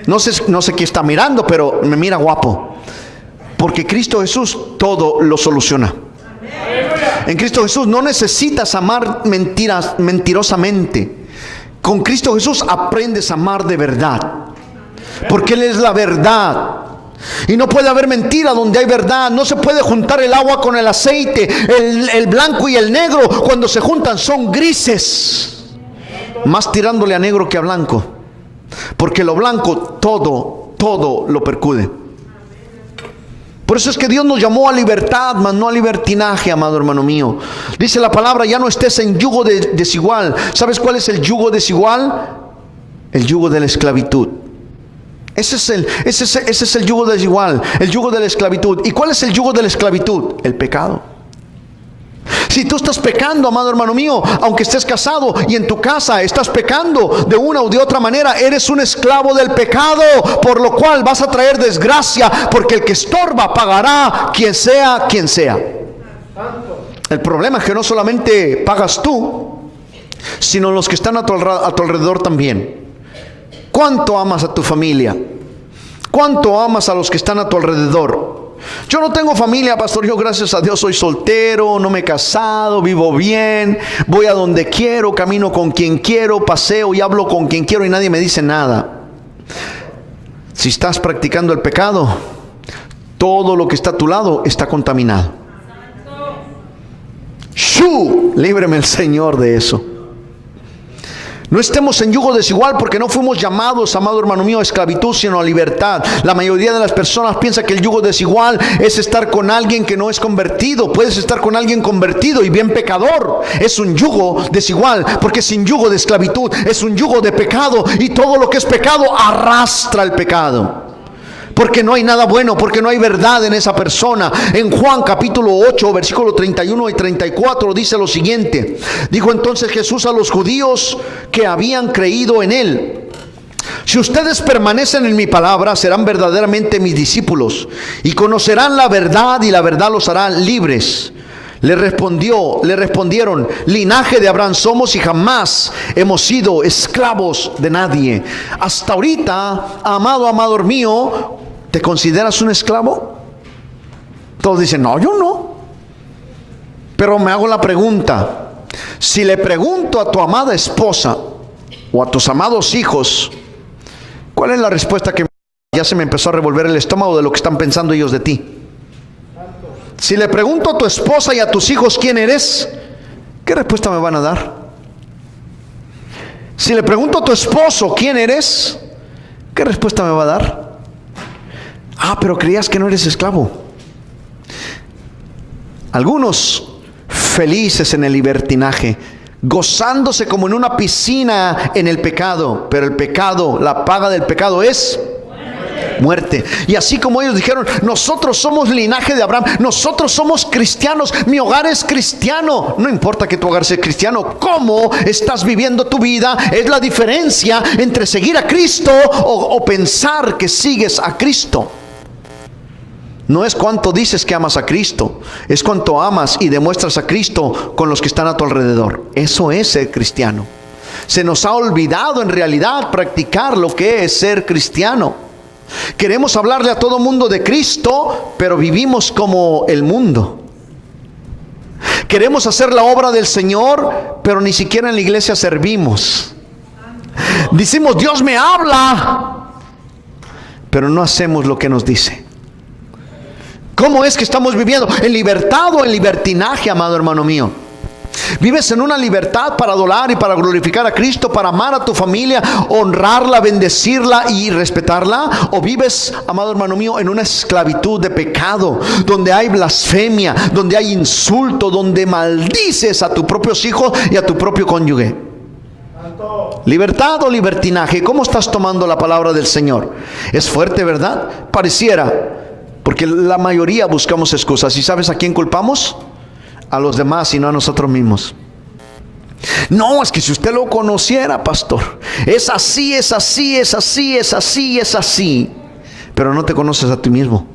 No sé qué está mirando, pero me mira guapo. Porque Cristo Jesús todo lo soluciona. En Cristo Jesús no necesitas amar mentirosamente. Con Cristo Jesús aprendes a amar de verdad, porque Él es la verdad. Y no puede haber mentira donde hay verdad. No se puede juntar el agua con el aceite. El blanco y el negro, cuando se juntan, son grises. más tirándole a negro que a blanco, porque lo blanco todo lo percude. Por eso es que Dios nos llamó a libertad, mas no a libertinaje, amado hermano mío. Dice la palabra, ya no estés en yugo desigual. ¿Sabes cuál es el yugo desigual? El yugo de la esclavitud. Ese es el yugo desigual, el yugo de la esclavitud. ¿Y cuál es el yugo de la esclavitud? El pecado. Si tú estás pecando, amado hermano mío, aunque estés casado y en tu casa estás pecando de una u de otra manera, eres un esclavo del pecado, por lo cual vas a traer desgracia, porque el que estorba pagará, quien sea. El problema es que no solamente pagas tú, sino los que están a tu alrededor también. ¿Cuánto amas a tu familia? ¿Cuánto amas a los que están a tu alrededor? Yo no tengo familia, pastor. Yo, gracias a Dios, soy soltero, no me he casado, vivo bien, voy a donde quiero, camino con quien quiero, paseo y hablo con quien quiero y nadie me dice nada. Si estás practicando el pecado, todo lo que está a tu lado está contaminado. ¡Shu! Líbreme el Señor de eso. No estemos en yugo desigual, porque no fuimos llamados, amado hermano mío, a esclavitud, sino a libertad. La mayoría de las personas piensa que el yugo desigual es estar con alguien que no es convertido. Puedes estar con alguien convertido y bien pecador. Es un yugo desigual, porque sin yugo de esclavitud es un yugo de pecado, y todo lo que es pecado arrastra el pecado. Porque no hay nada bueno, porque no hay verdad en esa persona. En Juan capítulo 8, versículo 31 y 34 dice lo siguiente. Dijo entonces Jesús a los judíos que habían creído en él: si ustedes permanecen en mi palabra, serán verdaderamente mis discípulos, y conocerán la verdad, y la verdad los hará libres. Le respondieron: linaje de Abraham somos y jamás hemos sido esclavos de nadie. Hasta ahorita, amado mío, ¿te consideras un esclavo? Todos dicen: no, yo no. Pero me hago la pregunta: si le pregunto a tu amada esposa o a tus amados hijos, ¿cuál es la respuesta que ya se me empezó a revolver el estómago de lo que están pensando ellos de ti? Si le pregunto a tu esposa y a tus hijos quién eres, ¿qué respuesta me van a dar? Si le pregunto a tu esposo quién eres, ¿qué respuesta me va a dar? Ah, pero creías que no eres esclavo. Algunos felices en el libertinaje, gozándose como en una piscina en el pecado, pero el pecado, la paga del pecado es muerte. Y así como ellos dijeron: nosotros somos linaje de Abraham, nosotros somos cristianos, mi hogar es cristiano. No importa que tu hogar sea cristiano, cómo estás viviendo tu vida es la diferencia entre seguir a Cristo o pensar que sigues a Cristo. No es cuánto dices que amas a Cristo, es cuánto amas y demuestras a Cristo con los que están a tu alrededor. Eso es ser cristiano. Se nos ha olvidado en realidad practicar lo que es ser cristiano. Queremos hablarle a todo mundo de Cristo, pero vivimos como el mundo. Queremos hacer la obra del Señor, pero ni siquiera en la iglesia servimos. Decimos: Dios me habla, pero no hacemos lo que nos dice. ¿Cómo es que estamos viviendo? ¿En libertad o en libertinaje, amado hermano mío? ¿Vives en una libertad para adorar y para glorificar a Cristo, para amar a tu familia, honrarla, bendecirla y respetarla? ¿O vives, amado hermano mío, en una esclavitud de pecado, donde hay blasfemia, donde hay insulto, donde maldices a tus propios hijos y a tu propio cónyuge? ¿Libertad o libertinaje? ¿Cómo estás tomando la palabra del Señor? Es fuerte, ¿verdad? Pareciera, porque la mayoría buscamos excusas. ¿Y sabes a quién culpamos? A los demás y no a nosotros mismos. No, es que si usted lo conociera, pastor, es así, es así, es así, es así, es así. Pero no te conoces a ti mismo.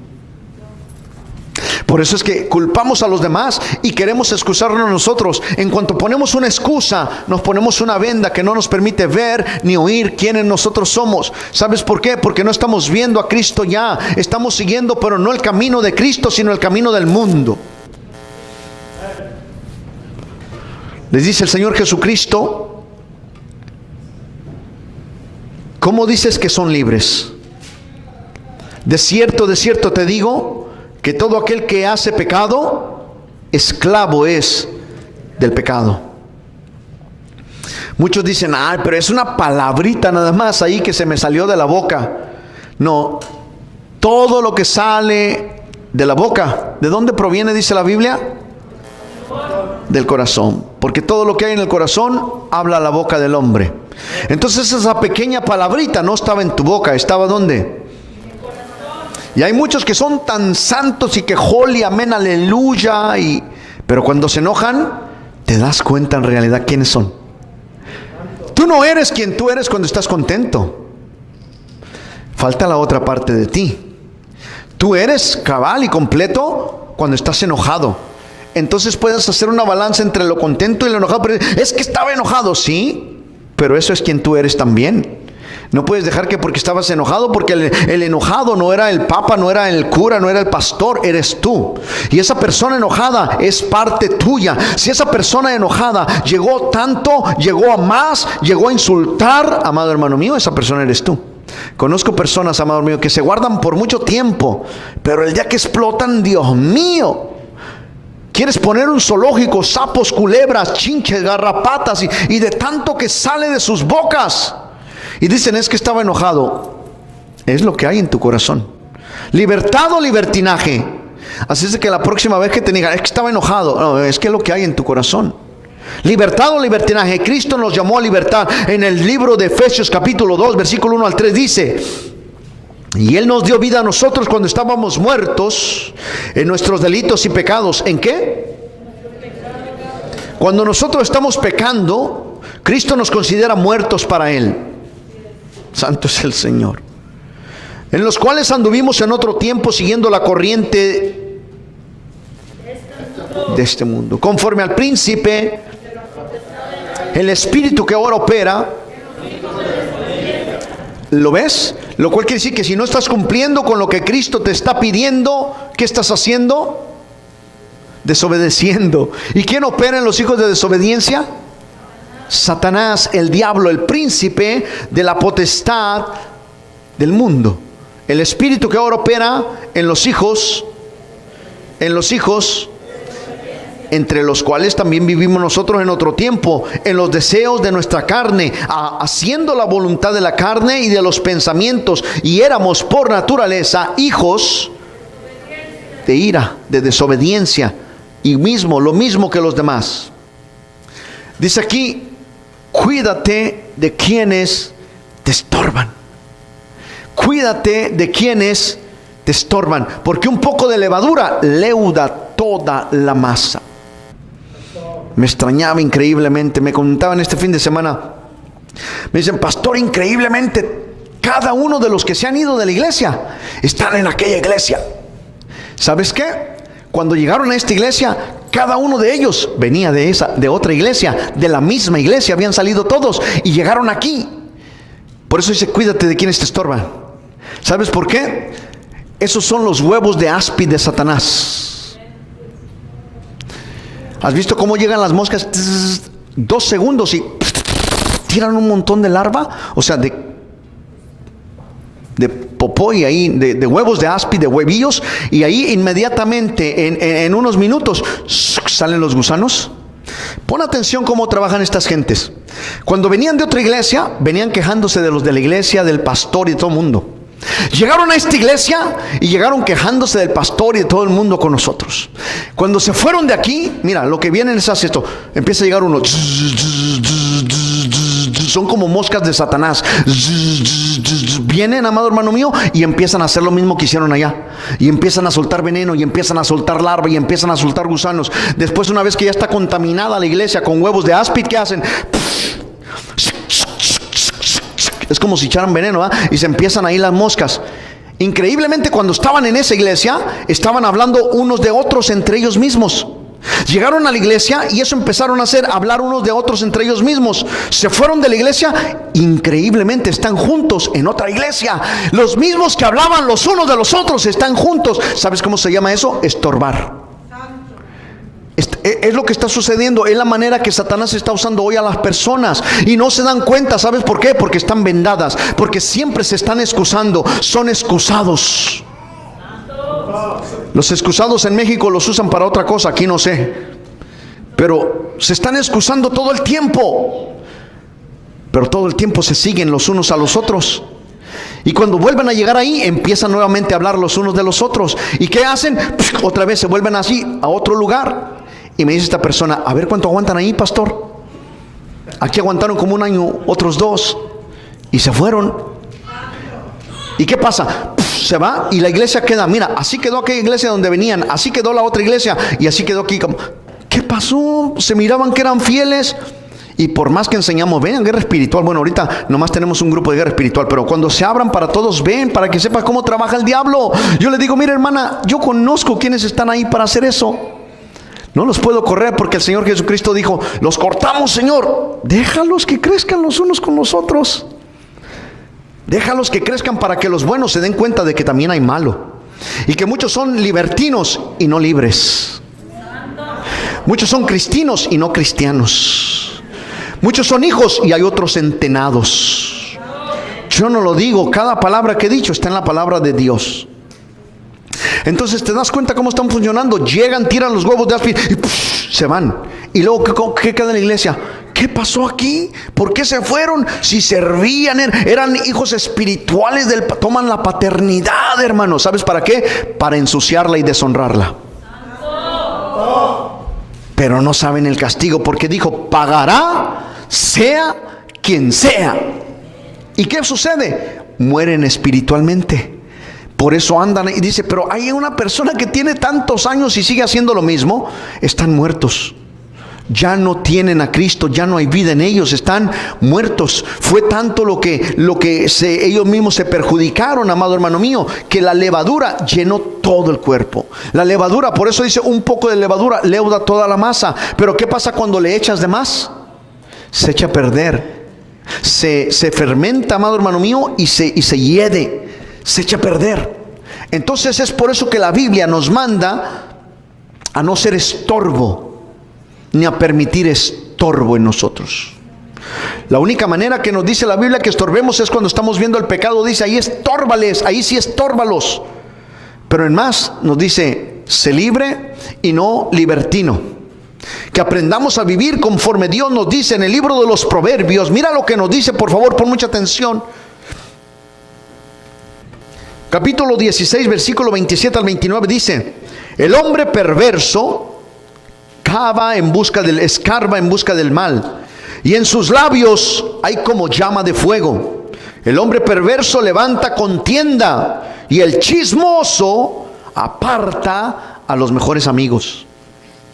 Por eso es que culpamos a los demás y queremos excusarnos nosotros. En cuanto ponemos una excusa, nos ponemos una venda que no nos permite ver ni oír quiénes nosotros somos. ¿Sabes por qué? Porque no estamos viendo a Cristo ya. Estamos siguiendo, pero no el camino de Cristo, sino el camino del mundo. Les dice el Señor Jesucristo: ¿cómo dices que son libres? De cierto te digo, que todo aquel que hace pecado, esclavo es del pecado. Muchos dicen, ay, pero es una palabrita nada más ahí que se me salió de la boca. No, todo lo que sale de la boca, ¿de dónde proviene, dice la Biblia? Del corazón. Porque todo lo que hay en el corazón habla la boca del hombre. Entonces esa pequeña palabrita no estaba en tu boca, ¿estaba dónde? Y hay muchos que son tan santos y que holy, amén, aleluya, pero cuando se enojan, te das cuenta en realidad quiénes son. Tú no eres quien tú eres cuando estás contento. Falta la otra parte de ti. Tú eres cabal y completo cuando estás enojado. Entonces puedes hacer una balanza entre lo contento y lo enojado. Pero es que estaba enojado, sí, pero eso es quien tú eres también. No puedes dejar que porque estabas enojado, porque el enojado no era el papa, no era el cura, no era el pastor, eres tú. Y esa persona enojada es parte tuya. Si esa persona enojada llegó tanto, llegó a más, llegó a insultar, amado hermano mío, esa persona eres tú. Conozco personas, amado mío, que se guardan por mucho tiempo, pero el día que explotan, Dios mío, quieres poner un zoológico, sapos, culebras, chinches, garrapatas y de tanto que sale de sus bocas. Y dicen, es que estaba enojado. Es lo que hay en tu corazón. Libertad o libertinaje. Así es que la próxima vez que te digan, es que estaba enojado, no, es que es lo que hay en tu corazón. Libertad o libertinaje. Cristo nos llamó a libertad. En el libro de Efesios capítulo 2 versículo 1 al 3 dice: y Él nos dio vida a nosotros cuando estábamos muertos en nuestros delitos y pecados. ¿En qué? Cuando nosotros estamos pecando, Cristo nos considera muertos para Él. Santo es el Señor. En los cuales anduvimos en otro tiempo siguiendo la corriente de este mundo, conforme al príncipe, el espíritu que ahora opera. ¿Lo ves? Lo cual quiere decir que si no estás cumpliendo con lo que Cristo te está pidiendo, ¿qué estás haciendo? Desobedeciendo. ¿Y quién opera en los hijos de desobediencia? Satanás, el diablo, el príncipe de la potestad del mundo. El espíritu que ahora opera en los hijos, entre los cuales también vivimos nosotros en otro tiempo, en los deseos de nuestra carne, haciendo la voluntad de la carne y de los pensamientos, y éramos por naturaleza hijos de ira, de desobediencia, y lo mismo que los demás. Dice aquí, cuídate de quienes te estorban. Cuídate de quienes te estorban, porque un poco de levadura leuda toda la masa. Me extrañaba increíblemente, me contaban este fin de semana, me dicen, pastor, increíblemente cada uno de los que se han ido de la iglesia están en aquella iglesia. ¿Sabes qué? Cuando llegaron a esta iglesia, cada uno de ellos venía de otra iglesia, de la misma iglesia, habían salido todos y llegaron aquí. Por eso dice, cuídate de quienes te estorban. ¿Sabes por qué? Esos son los huevos de áspid de Satanás. ¿Has visto cómo llegan las moscas? 2 segundos y tiran un montón de larva, o sea, de popó y ahí, de huevos de áspid, de huevillos, y ahí inmediatamente, en unos minutos, salen los gusanos. Pon atención cómo trabajan estas gentes. Cuando venían de otra iglesia, venían quejándose de los de la iglesia, del pastor y de todo el mundo. Llegaron a esta iglesia y llegaron quejándose del pastor y de todo el mundo con nosotros. Cuando se fueron de aquí, mira, lo que vienen es hacer esto. Empieza a llegar uno. Son como moscas de Satanás. Vienen, amado hermano mío, y empiezan a hacer lo mismo que hicieron allá. Y empiezan a soltar veneno, y empiezan a soltar larva, y empiezan a soltar gusanos. Después, una vez que ya está contaminada la iglesia con huevos de áspid, ¿qué hacen? Es como si echaran veneno, ¿eh? Y se empiezan ahí las moscas. Increíblemente, cuando estaban en esa iglesia, estaban hablando unos de otros entre ellos mismos. Llegaron a la iglesia y eso empezaron a hacer, hablar unos de otros entre ellos mismos. Se fueron de la iglesia, increíblemente están juntos en otra iglesia. Los mismos que hablaban los unos de los otros están juntos. ¿Sabes cómo se llama eso? Estorbar. Es lo que está sucediendo, es la manera que Satanás está usando hoy a las personas y no se dan cuenta. ¿Sabes por qué? Porque están vendadas, porque siempre se están excusando, son excusados. Los excusados en México los usan para otra cosa, aquí no sé, pero se están excusando todo el tiempo. pero todo el tiempo se siguen los unos a los otros. Y cuando vuelven a llegar ahí, empiezan nuevamente a hablar los unos de los otros. ¿Y qué hacen? Otra vez se vuelven así a otro lugar. Y me dice esta persona: a ver cuánto aguantan ahí, pastor. Aquí aguantaron como un año, otros 2, y se fueron. ¿Y qué pasa? Se va y la iglesia queda, mira, así quedó aquella iglesia donde venían, así quedó la otra iglesia, y así quedó aquí. ¿Qué pasó? Se miraban que eran fieles. Y por más que enseñamos, ven, guerra espiritual. Bueno, ahorita nomás tenemos un grupo de guerra espiritual, pero cuando se abran para todos, ven, para que sepas cómo trabaja el diablo. Yo le digo: mira, hermana, yo conozco quienes están ahí para hacer eso. No los puedo correr porque el Señor Jesucristo dijo: los cortamos, Señor. Déjalos que crezcan los unos con los otros. Déjalos que crezcan para que los buenos se den cuenta de que también hay malo. Y que muchos son libertinos y no libres. Muchos son cristinos y no cristianos. Muchos son hijos y hay otros entenados. Yo no lo digo, cada palabra que he dicho está en la palabra de Dios. Entonces te das cuenta cómo están funcionando. Llegan, tiran los huevos de alfiler y se van. Y luego, ¿qué queda en la iglesia? ¿Qué pasó aquí? ¿Por qué se fueron? Si servían, eran hijos espirituales toman la paternidad, hermano. ¿Sabes para qué? Para ensuciarla y deshonrarla. Pero no saben el castigo, porque dijo: pagará sea quien sea. ¿Y qué sucede? Mueren espiritualmente. Por eso andan y dice: pero hay una persona que tiene tantos años y sigue haciendo lo mismo. Están muertos. Ya no tienen a Cristo, ya no hay vida en ellos, están muertos. Fue tanto lo que ellos mismos se perjudicaron, amado hermano mío, que la levadura llenó todo el cuerpo. La levadura, por eso dice: un poco de levadura leuda toda la masa. Pero ¿qué pasa cuando le echas de más? Se echa a perder. Se fermenta, amado hermano mío, y se hiede. Se echa a perder. Entonces es por eso que la Biblia nos manda a no ser estorbo, ni a permitir estorbo en nosotros. La única manera que nos dice la Biblia que estorbemos es cuando estamos viendo el pecado. Dice: ahí estórbales, ahí sí estórbalos. Pero en más nos dice: sé libre y no libertino. Que aprendamos a vivir conforme Dios nos dice en el libro de los Proverbios. Mira lo que nos dice, por favor, pon mucha atención. Capítulo 16, versículo 27 al 29 dice: el hombre perverso escarba en busca del mal, y en sus labios hay como llama de fuego. El hombre perverso levanta contienda, y el chismoso aparta a los mejores amigos.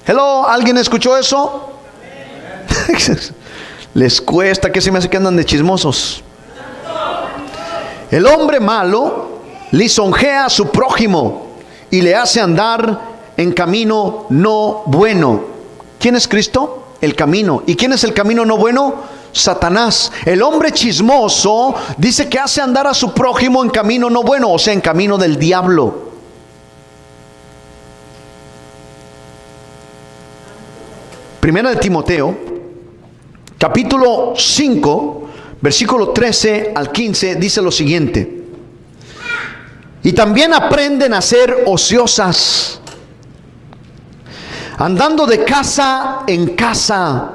Hello, ¿alguien escuchó eso? Les cuesta, que se me hace que andan de chismosos. El hombre malo lisonjea a su prójimo y le hace andar en camino no bueno. ¿Quién es Cristo? El camino. ¿Y quién es el camino no bueno? Satanás. El hombre chismoso dice que hace andar a su prójimo en camino no bueno, o sea, en camino del diablo. Primera de Timoteo, capítulo 5, versículo 13 al 15, dice lo siguiente: y también aprenden a ser ociosas, andando de casa en casa.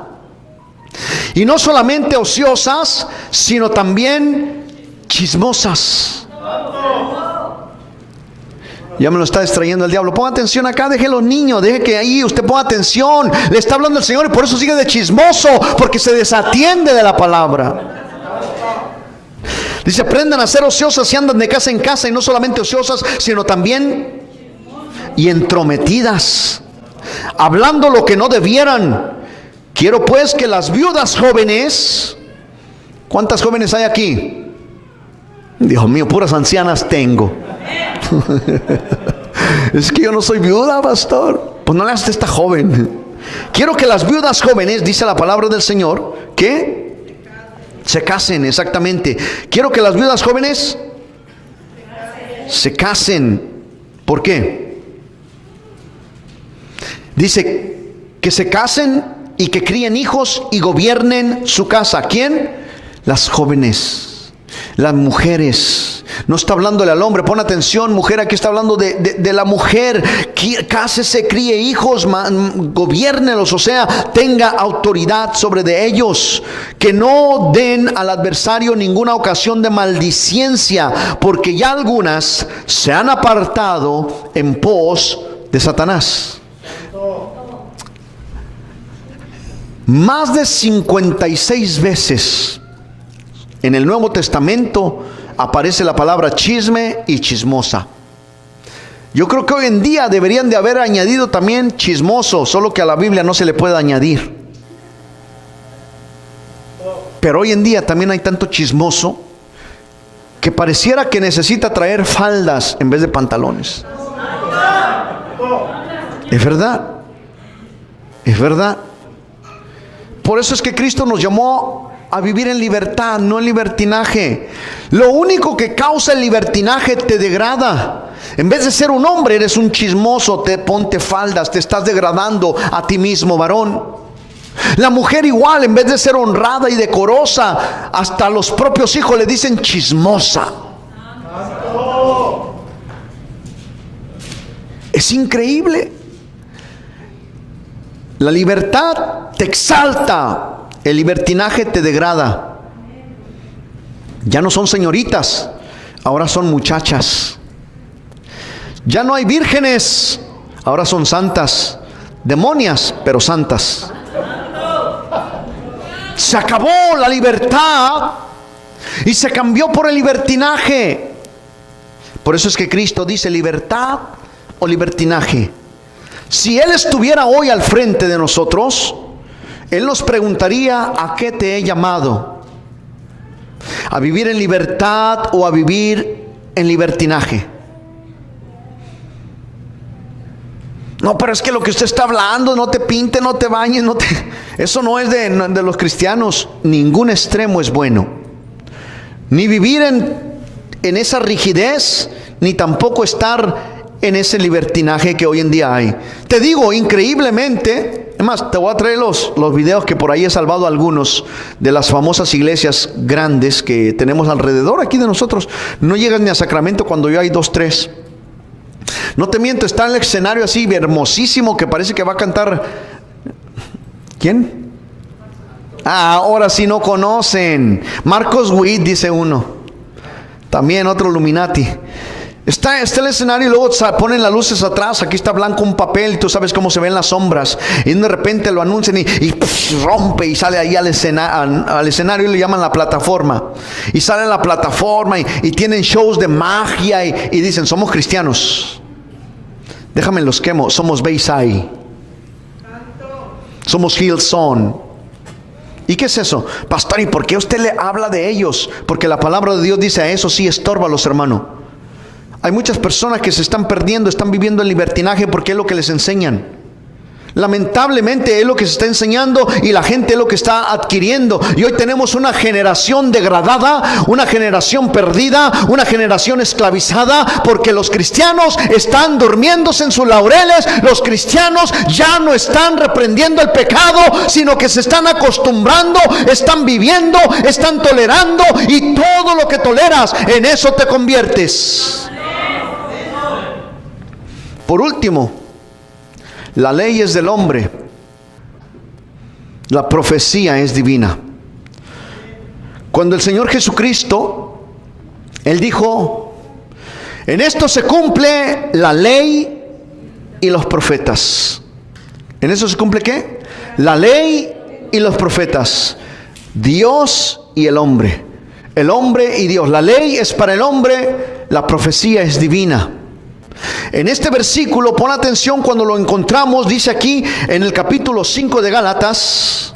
Y no solamente ociosas, sino también chismosas. Ya me lo está distrayendo el diablo. Ponga atención acá, deje los niños, deje que ahí usted ponga atención. Le está hablando el Señor y por eso sigue de chismoso, porque se desatiende de la palabra. Dice: aprendan a ser ociosas y andan de casa en casa, y no solamente ociosas, sino también y entrometidas, hablando lo que no debieran. Quiero pues que las viudas jóvenes, ¿cuántas jóvenes hay aquí? Dios mío, puras ancianas tengo. Es que yo no soy viuda, pastor. Pues no le hagas a esta joven. Quiero que las viudas jóvenes, dice la palabra del Señor, que se casen, exactamente. Quiero que las viudas jóvenes se casen. ¿Por qué? Dice que se casen y que críen hijos y gobiernen su casa. ¿Quién? Las jóvenes, las mujeres. No está hablándole al hombre. Pon atención, mujer, aquí está hablando de la mujer. Cásese, críe hijos, gobiérnelos, o sea, tenga autoridad sobre de ellos. Que no den al adversario ninguna ocasión de maldicencia, porque ya algunas se han apartado en pos de Satanás. Más de 56 veces en el Nuevo Testamento aparece la palabra chisme y chismosa. Yo creo que hoy en día deberían de haber añadido también chismoso, solo que a la Biblia no se le puede añadir. Pero hoy en día también hay tanto chismoso que pareciera que necesita traer faldas en vez de pantalones. Es verdad. Es verdad. Por eso es que Cristo nos llamó a vivir en libertad, no en libertinaje. Lo único que causa el libertinaje te degrada. En vez de ser un hombre, eres un chismoso. Ponte faldas, te estás degradando a ti mismo, varón. La mujer igual, en vez de ser honrada y decorosa, hasta los propios hijos le dicen chismosa. Es increíble. La libertad te exalta, el libertinaje te degrada. Ya no son señoritas, ahora son muchachas. Ya no hay vírgenes, ahora son santas. Demonias, pero santas. Se acabó la libertad y se cambió por el libertinaje. Por eso es que Cristo dice libertad o libertinaje. Si Él estuviera hoy al frente de nosotros, Él nos preguntaría: ¿a qué te he llamado? ¿A vivir en libertad o a vivir en libertinaje? No, pero es que lo que usted está hablando, no te pinte, no te bañes, eso no es de los cristianos. Ningún extremo es bueno. Ni vivir en esa rigidez, ni tampoco estar en ese libertinaje que hoy en día hay. Te digo, increíblemente, es más, te voy a traer los videos que por ahí he salvado algunos de las famosas iglesias grandes que tenemos alrededor aquí de nosotros. No llegas ni a Sacramento cuando yo hay 2, 3. No te miento, está en el escenario así hermosísimo que parece que va a cantar. ¿Quién? Ahora sí no conocen. Marcos Witt, dice uno. También otro Illuminati. Está el escenario y luego ponen las luces atrás. Aquí está blanco un papel, tú sabes cómo se ven las sombras. Y de repente lo anuncian y rompe y sale ahí al escenario y le llaman la plataforma. Y sale en la plataforma y tienen shows de magia y dicen: somos cristianos. Déjame los quemo, somos Bayside. Somos Hillsong. ¿Y qué es eso? Pastor, ¿y por qué usted le habla de ellos? Porque la palabra de Dios dice: a eso sí, estórbalos, hermano. Hay muchas personas que se están perdiendo, están viviendo en libertinaje porque es lo que les enseñan. Lamentablemente es lo que se está enseñando y la gente es lo que está adquiriendo. Y hoy tenemos una generación degradada, una generación perdida, una generación esclavizada, porque los cristianos están durmiéndose en sus laureles. Los cristianos ya no están reprendiendo el pecado, sino que se están acostumbrando, están viviendo, están tolerando, y todo lo que toleras, en eso te conviertes. Por último, la ley es del hombre, la profecía es divina. Cuando el Señor Jesucristo, Él dijo: en esto se cumple la ley y los profetas. ¿En eso se cumple qué? La ley y los profetas. Dios y el hombre y Dios. La ley es para el hombre, la profecía es divina. En este versículo, pon atención cuando lo encontramos, dice aquí en el capítulo 5 de Gálatas.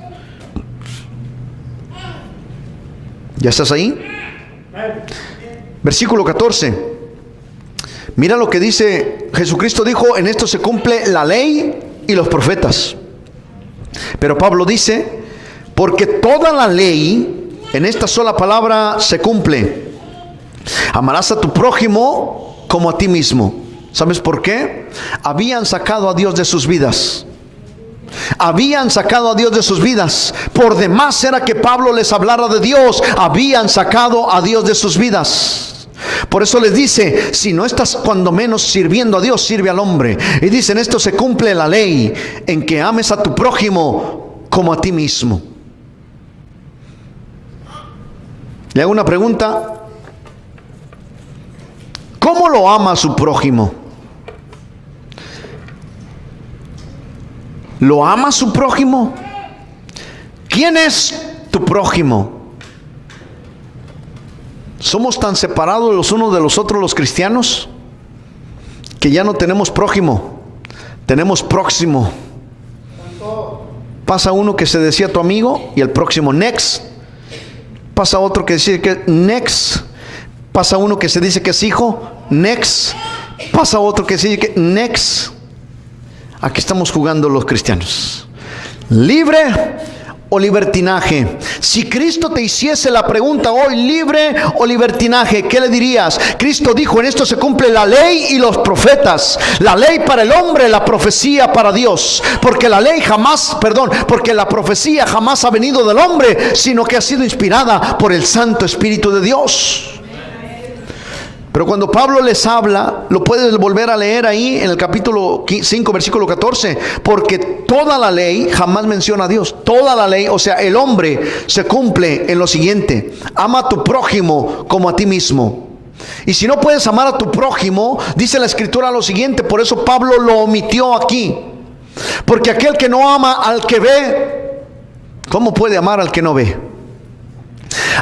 ¿Ya estás ahí? Versículo 14. Mira lo que dice. Jesucristo dijo: en esto se cumple la ley y los profetas. Pero Pablo dice: porque toda la ley en esta sola palabra se cumple. Amarás a tu prójimo como a ti mismo. ¿Sabes por qué? Habían sacado a Dios de sus vidas. Habían sacado a Dios de sus vidas. Por demás era que Pablo les hablara de Dios. Habían sacado a Dios de sus vidas. Por eso les dice, si no estás cuando menos sirviendo a Dios, sirve al hombre. Y dicen, esto se cumple la ley, en que ames a tu prójimo como a ti mismo. Le hago una pregunta. ¿Cómo lo ama a su prójimo? ¿Lo ama a su prójimo? ¿Quién es tu prójimo? Somos tan separados los unos de los otros los cristianos que ya no tenemos prójimo, tenemos próximo. Pasa uno que se decía tu amigo y el próximo next. Pasa otro que dice que next. Pasa uno que se dice que es hijo, next. Pasa otro que se dice que next. Aquí estamos jugando los cristianos. ¿Libre o libertinaje? Si Cristo te hiciese la pregunta hoy, ¿libre o libertinaje?, ¿qué le dirías? Cristo dijo, en esto se cumple la ley y los profetas. La ley para el hombre, la profecía para Dios. Porque porque la profecía jamás ha venido del hombre, sino que ha sido inspirada por el Santo Espíritu de Dios. Pero cuando Pablo les habla, lo puedes volver a leer ahí en el capítulo 5, versículo 14, porque toda la ley jamás menciona a Dios. Toda la ley, o sea, el hombre, se cumple en lo siguiente: ama a tu prójimo como a ti mismo. Y si no puedes amar a tu prójimo, dice la Escritura lo siguiente, por eso Pablo lo omitió aquí. Porque aquel que no ama al que ve, ¿cómo puede amar al que no ve?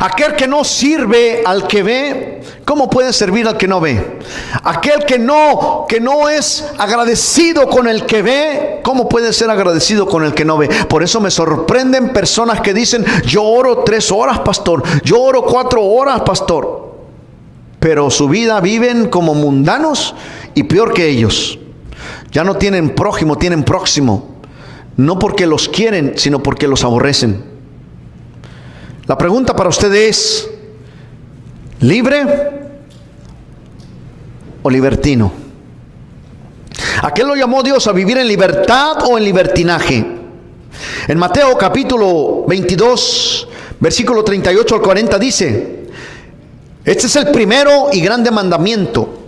Aquel que no sirve al que ve, ¿cómo puede servir al que no ve? Aquel que no es agradecido con el que ve, ¿cómo puede ser agradecido con el que no ve? Por eso me sorprenden personas que dicen, yo oro 3 horas, pastor, yo oro 4 horas, pastor, pero su vida viven como mundanos y peor que ellos. Ya no tienen prójimo, tienen próximo, no porque los quieren, sino porque los aborrecen. La pregunta para usted es, ¿libre o libertino? ¿A qué lo llamó Dios? ¿A vivir en libertad o en libertinaje? En Mateo capítulo 22, versículo 38 al 40 dice, este es el primero y grande mandamiento.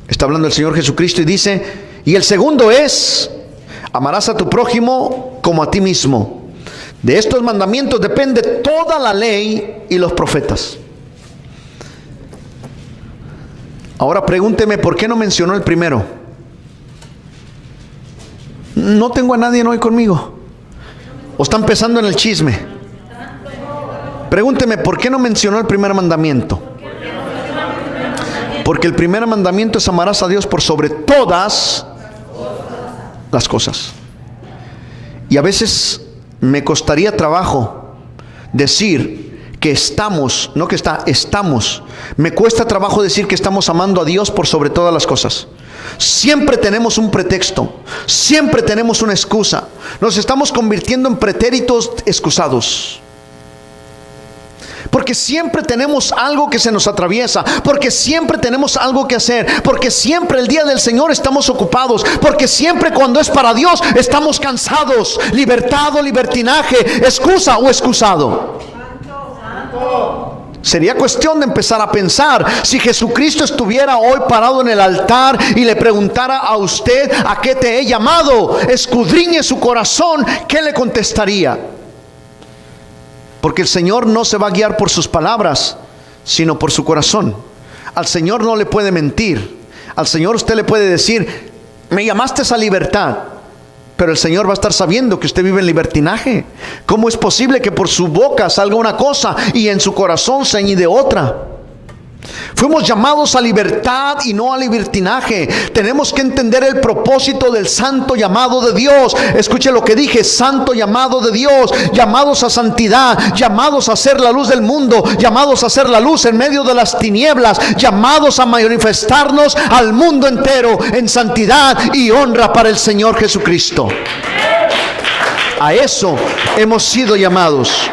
Está hablando el Señor Jesucristo y dice, y el segundo es, amarás a tu prójimo como a ti mismo. De estos mandamientos depende toda la ley y los profetas. Ahora pregúnteme, ¿por qué no mencionó el primero? No tengo a nadie hoy conmigo. ¿O está empezando en el chisme? Pregúnteme, ¿por qué no mencionó el primer mandamiento? Porque el primer mandamiento es amarás a Dios por sobre todas las cosas. Y a veces me costaría trabajo decir que estamos, no que está, estamos. Me cuesta trabajo decir que estamos amando a Dios por sobre todas las cosas. Siempre tenemos un pretexto, siempre tenemos una excusa. Nos estamos convirtiendo en pretéritos excusados. Porque siempre tenemos algo que se nos atraviesa, porque siempre tenemos algo que hacer, porque siempre el día del Señor estamos ocupados, porque siempre cuando es para Dios estamos cansados. Libertad o libertinaje, excusa o excusado. Sería cuestión de empezar a pensar, si Jesucristo estuviera hoy parado en el altar y le preguntara a usted, ¿a qué te he llamado? Escudriñe su corazón, ¿qué le contestaría? Porque el Señor no se va a guiar por sus palabras, sino por su corazón. Al Señor no le puede mentir. Al Señor usted le puede decir, me llamaste a libertad, pero el Señor va a estar sabiendo que usted vive en libertinaje. ¿Cómo es posible que por su boca salga una cosa y en su corazón se añade otra? Fuimos llamados a libertad y no a libertinaje. Tenemos que entender el propósito del santo llamado de Dios. Escuche lo que dije, santo llamado de Dios, llamados a santidad, llamados a ser la luz del mundo, llamados a ser la luz en medio de las tinieblas, llamados a manifestarnos al mundo entero en santidad y honra para el Señor Jesucristo. A eso hemos sido llamados.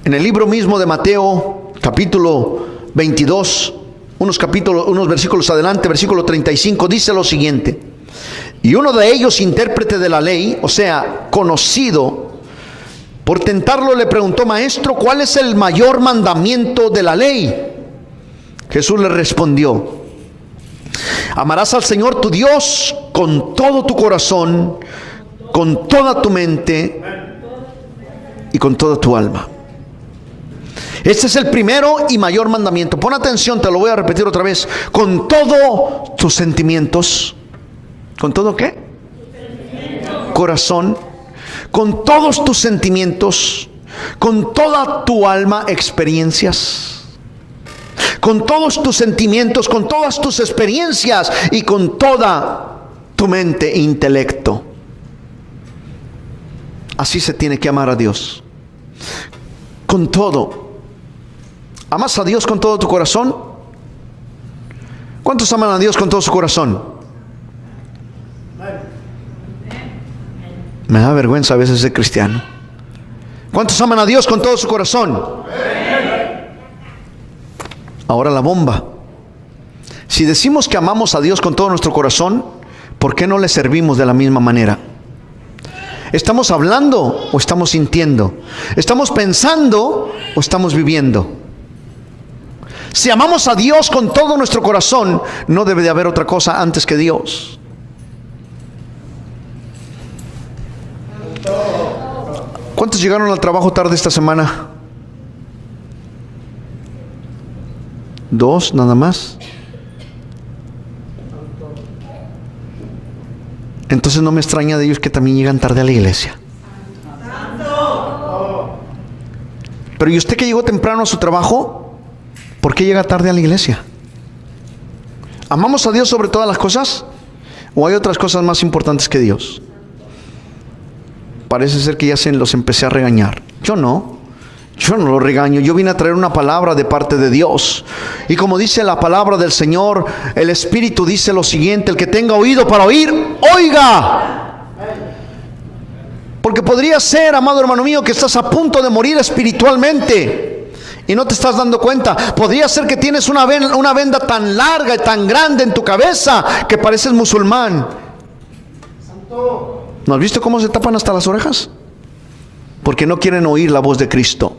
En el libro mismo de Mateo, capítulo 22, unos versículos adelante, versículo 35, dice lo siguiente: y uno de ellos, intérprete de la ley, o sea, conocido, Por tentarlo le preguntó: Maestro, ¿cuál es el mayor mandamiento de la ley? Jesús le respondió: amarás al Señor tu Dios con todo tu corazón, con toda tu mente y con toda tu alma. Este es el primero y mayor mandamiento. Pon atención, te lo voy a repetir otra vez. Con todos tus sentimientos. ¿Con todo qué? Corazón. Con todos tus sentimientos. Con toda tu alma, experiencias. Con todos tus sentimientos, con todas tus experiencias y con toda tu mente e intelecto. Así se tiene que amar a Dios. Con todo. ¿Amas a Dios con todo tu corazón? ¿Cuántos aman a Dios con todo su corazón? Me da vergüenza a veces ser cristiano. ¿Cuántos aman a Dios con todo su corazón? Ahora la bomba. Si decimos que amamos a Dios con todo nuestro corazón, ¿por qué no le servimos de la misma manera? ¿Estamos hablando o estamos sintiendo? ¿Estamos pensando o estamos viviendo? Si amamos a Dios con todo nuestro corazón, no debe de haber otra cosa antes que Dios. ¿Cuántos llegaron al trabajo tarde esta semana? 2 nada más. Entonces no me extraña de ellos que también llegan tarde a la iglesia. Pero ¿y usted que llegó temprano a su trabajo? ¿Por qué llega tarde a la iglesia? ¿Amamos a Dios sobre todas las cosas? ¿O hay otras cosas más importantes que Dios? Parece ser que ya los empecé a regañar. Yo no lo regaño. Yo vine a traer una palabra de parte de Dios. Y como dice la palabra del Señor, el Espíritu dice lo siguiente: el que tenga oído para oír, oiga. Porque podría ser, amado hermano mío, que estás a punto de morir espiritualmente y no te estás dando cuenta. Podría ser que tienes una venda tan larga y tan grande en tu cabeza que pareces musulmán. ¿No has visto cómo se tapan hasta las orejas? Porque no quieren oír la voz de Cristo.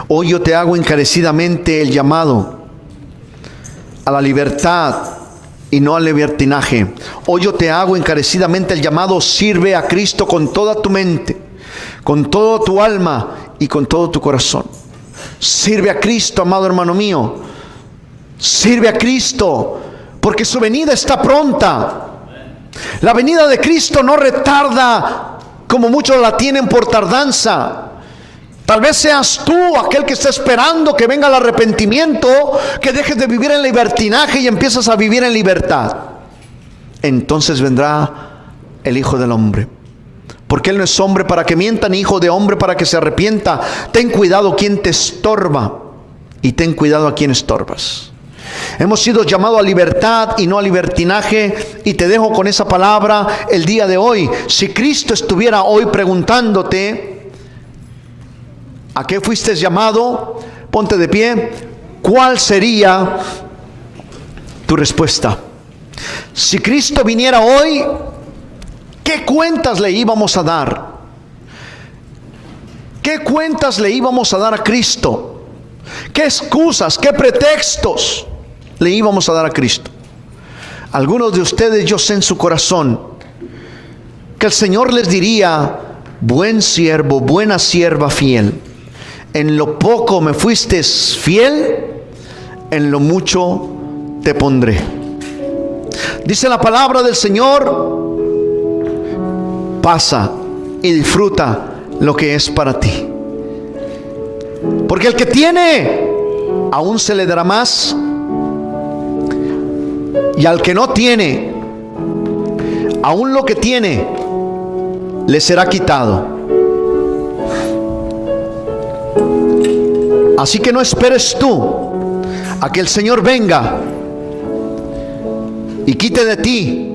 Hoy yo te hago encarecidamente el llamado a la libertad y no al libertinaje. Hoy yo te hago encarecidamente el llamado: sirve a Cristo con toda tu mente, con toda tu alma y con todo tu corazón. Sirve a Cristo, amado hermano mío. Sirve a Cristo, porque su venida está pronta. La venida de Cristo no retarda como muchos la tienen por tardanza. Tal vez seas tú aquel que está esperando que venga el arrepentimiento, que dejes de vivir en libertinaje y empiezas a vivir en libertad. Entonces vendrá el Hijo del Hombre. Porque Él no es hombre para que mienta, ni hijo de hombre para que se arrepienta. Ten cuidado quien te estorba y ten cuidado a quien estorbas. Hemos sido llamados a libertad y no a libertinaje, y te dejo con esa palabra el día de hoy. Si Cristo estuviera hoy preguntándote ¿a qué fuiste llamado? Ponte de pie. ¿Cuál sería tu respuesta? Si Cristo viniera hoy, ¿qué cuentas le íbamos a dar? ¿Qué cuentas le íbamos a dar a Cristo? ¿Qué excusas, qué pretextos le íbamos a dar a Cristo? Algunos de ustedes, yo sé en su corazón que el Señor les diría: buen siervo, buena sierva fiel. En lo poco me fuiste fiel, en lo mucho te pondré. Dice la palabra del Señor: pasa y disfruta lo que es para ti. Porque el que tiene, aún se le dará más. Y al que no tiene, aún lo que tiene, le será quitado. Así que no esperes tú a que el Señor venga y quite de ti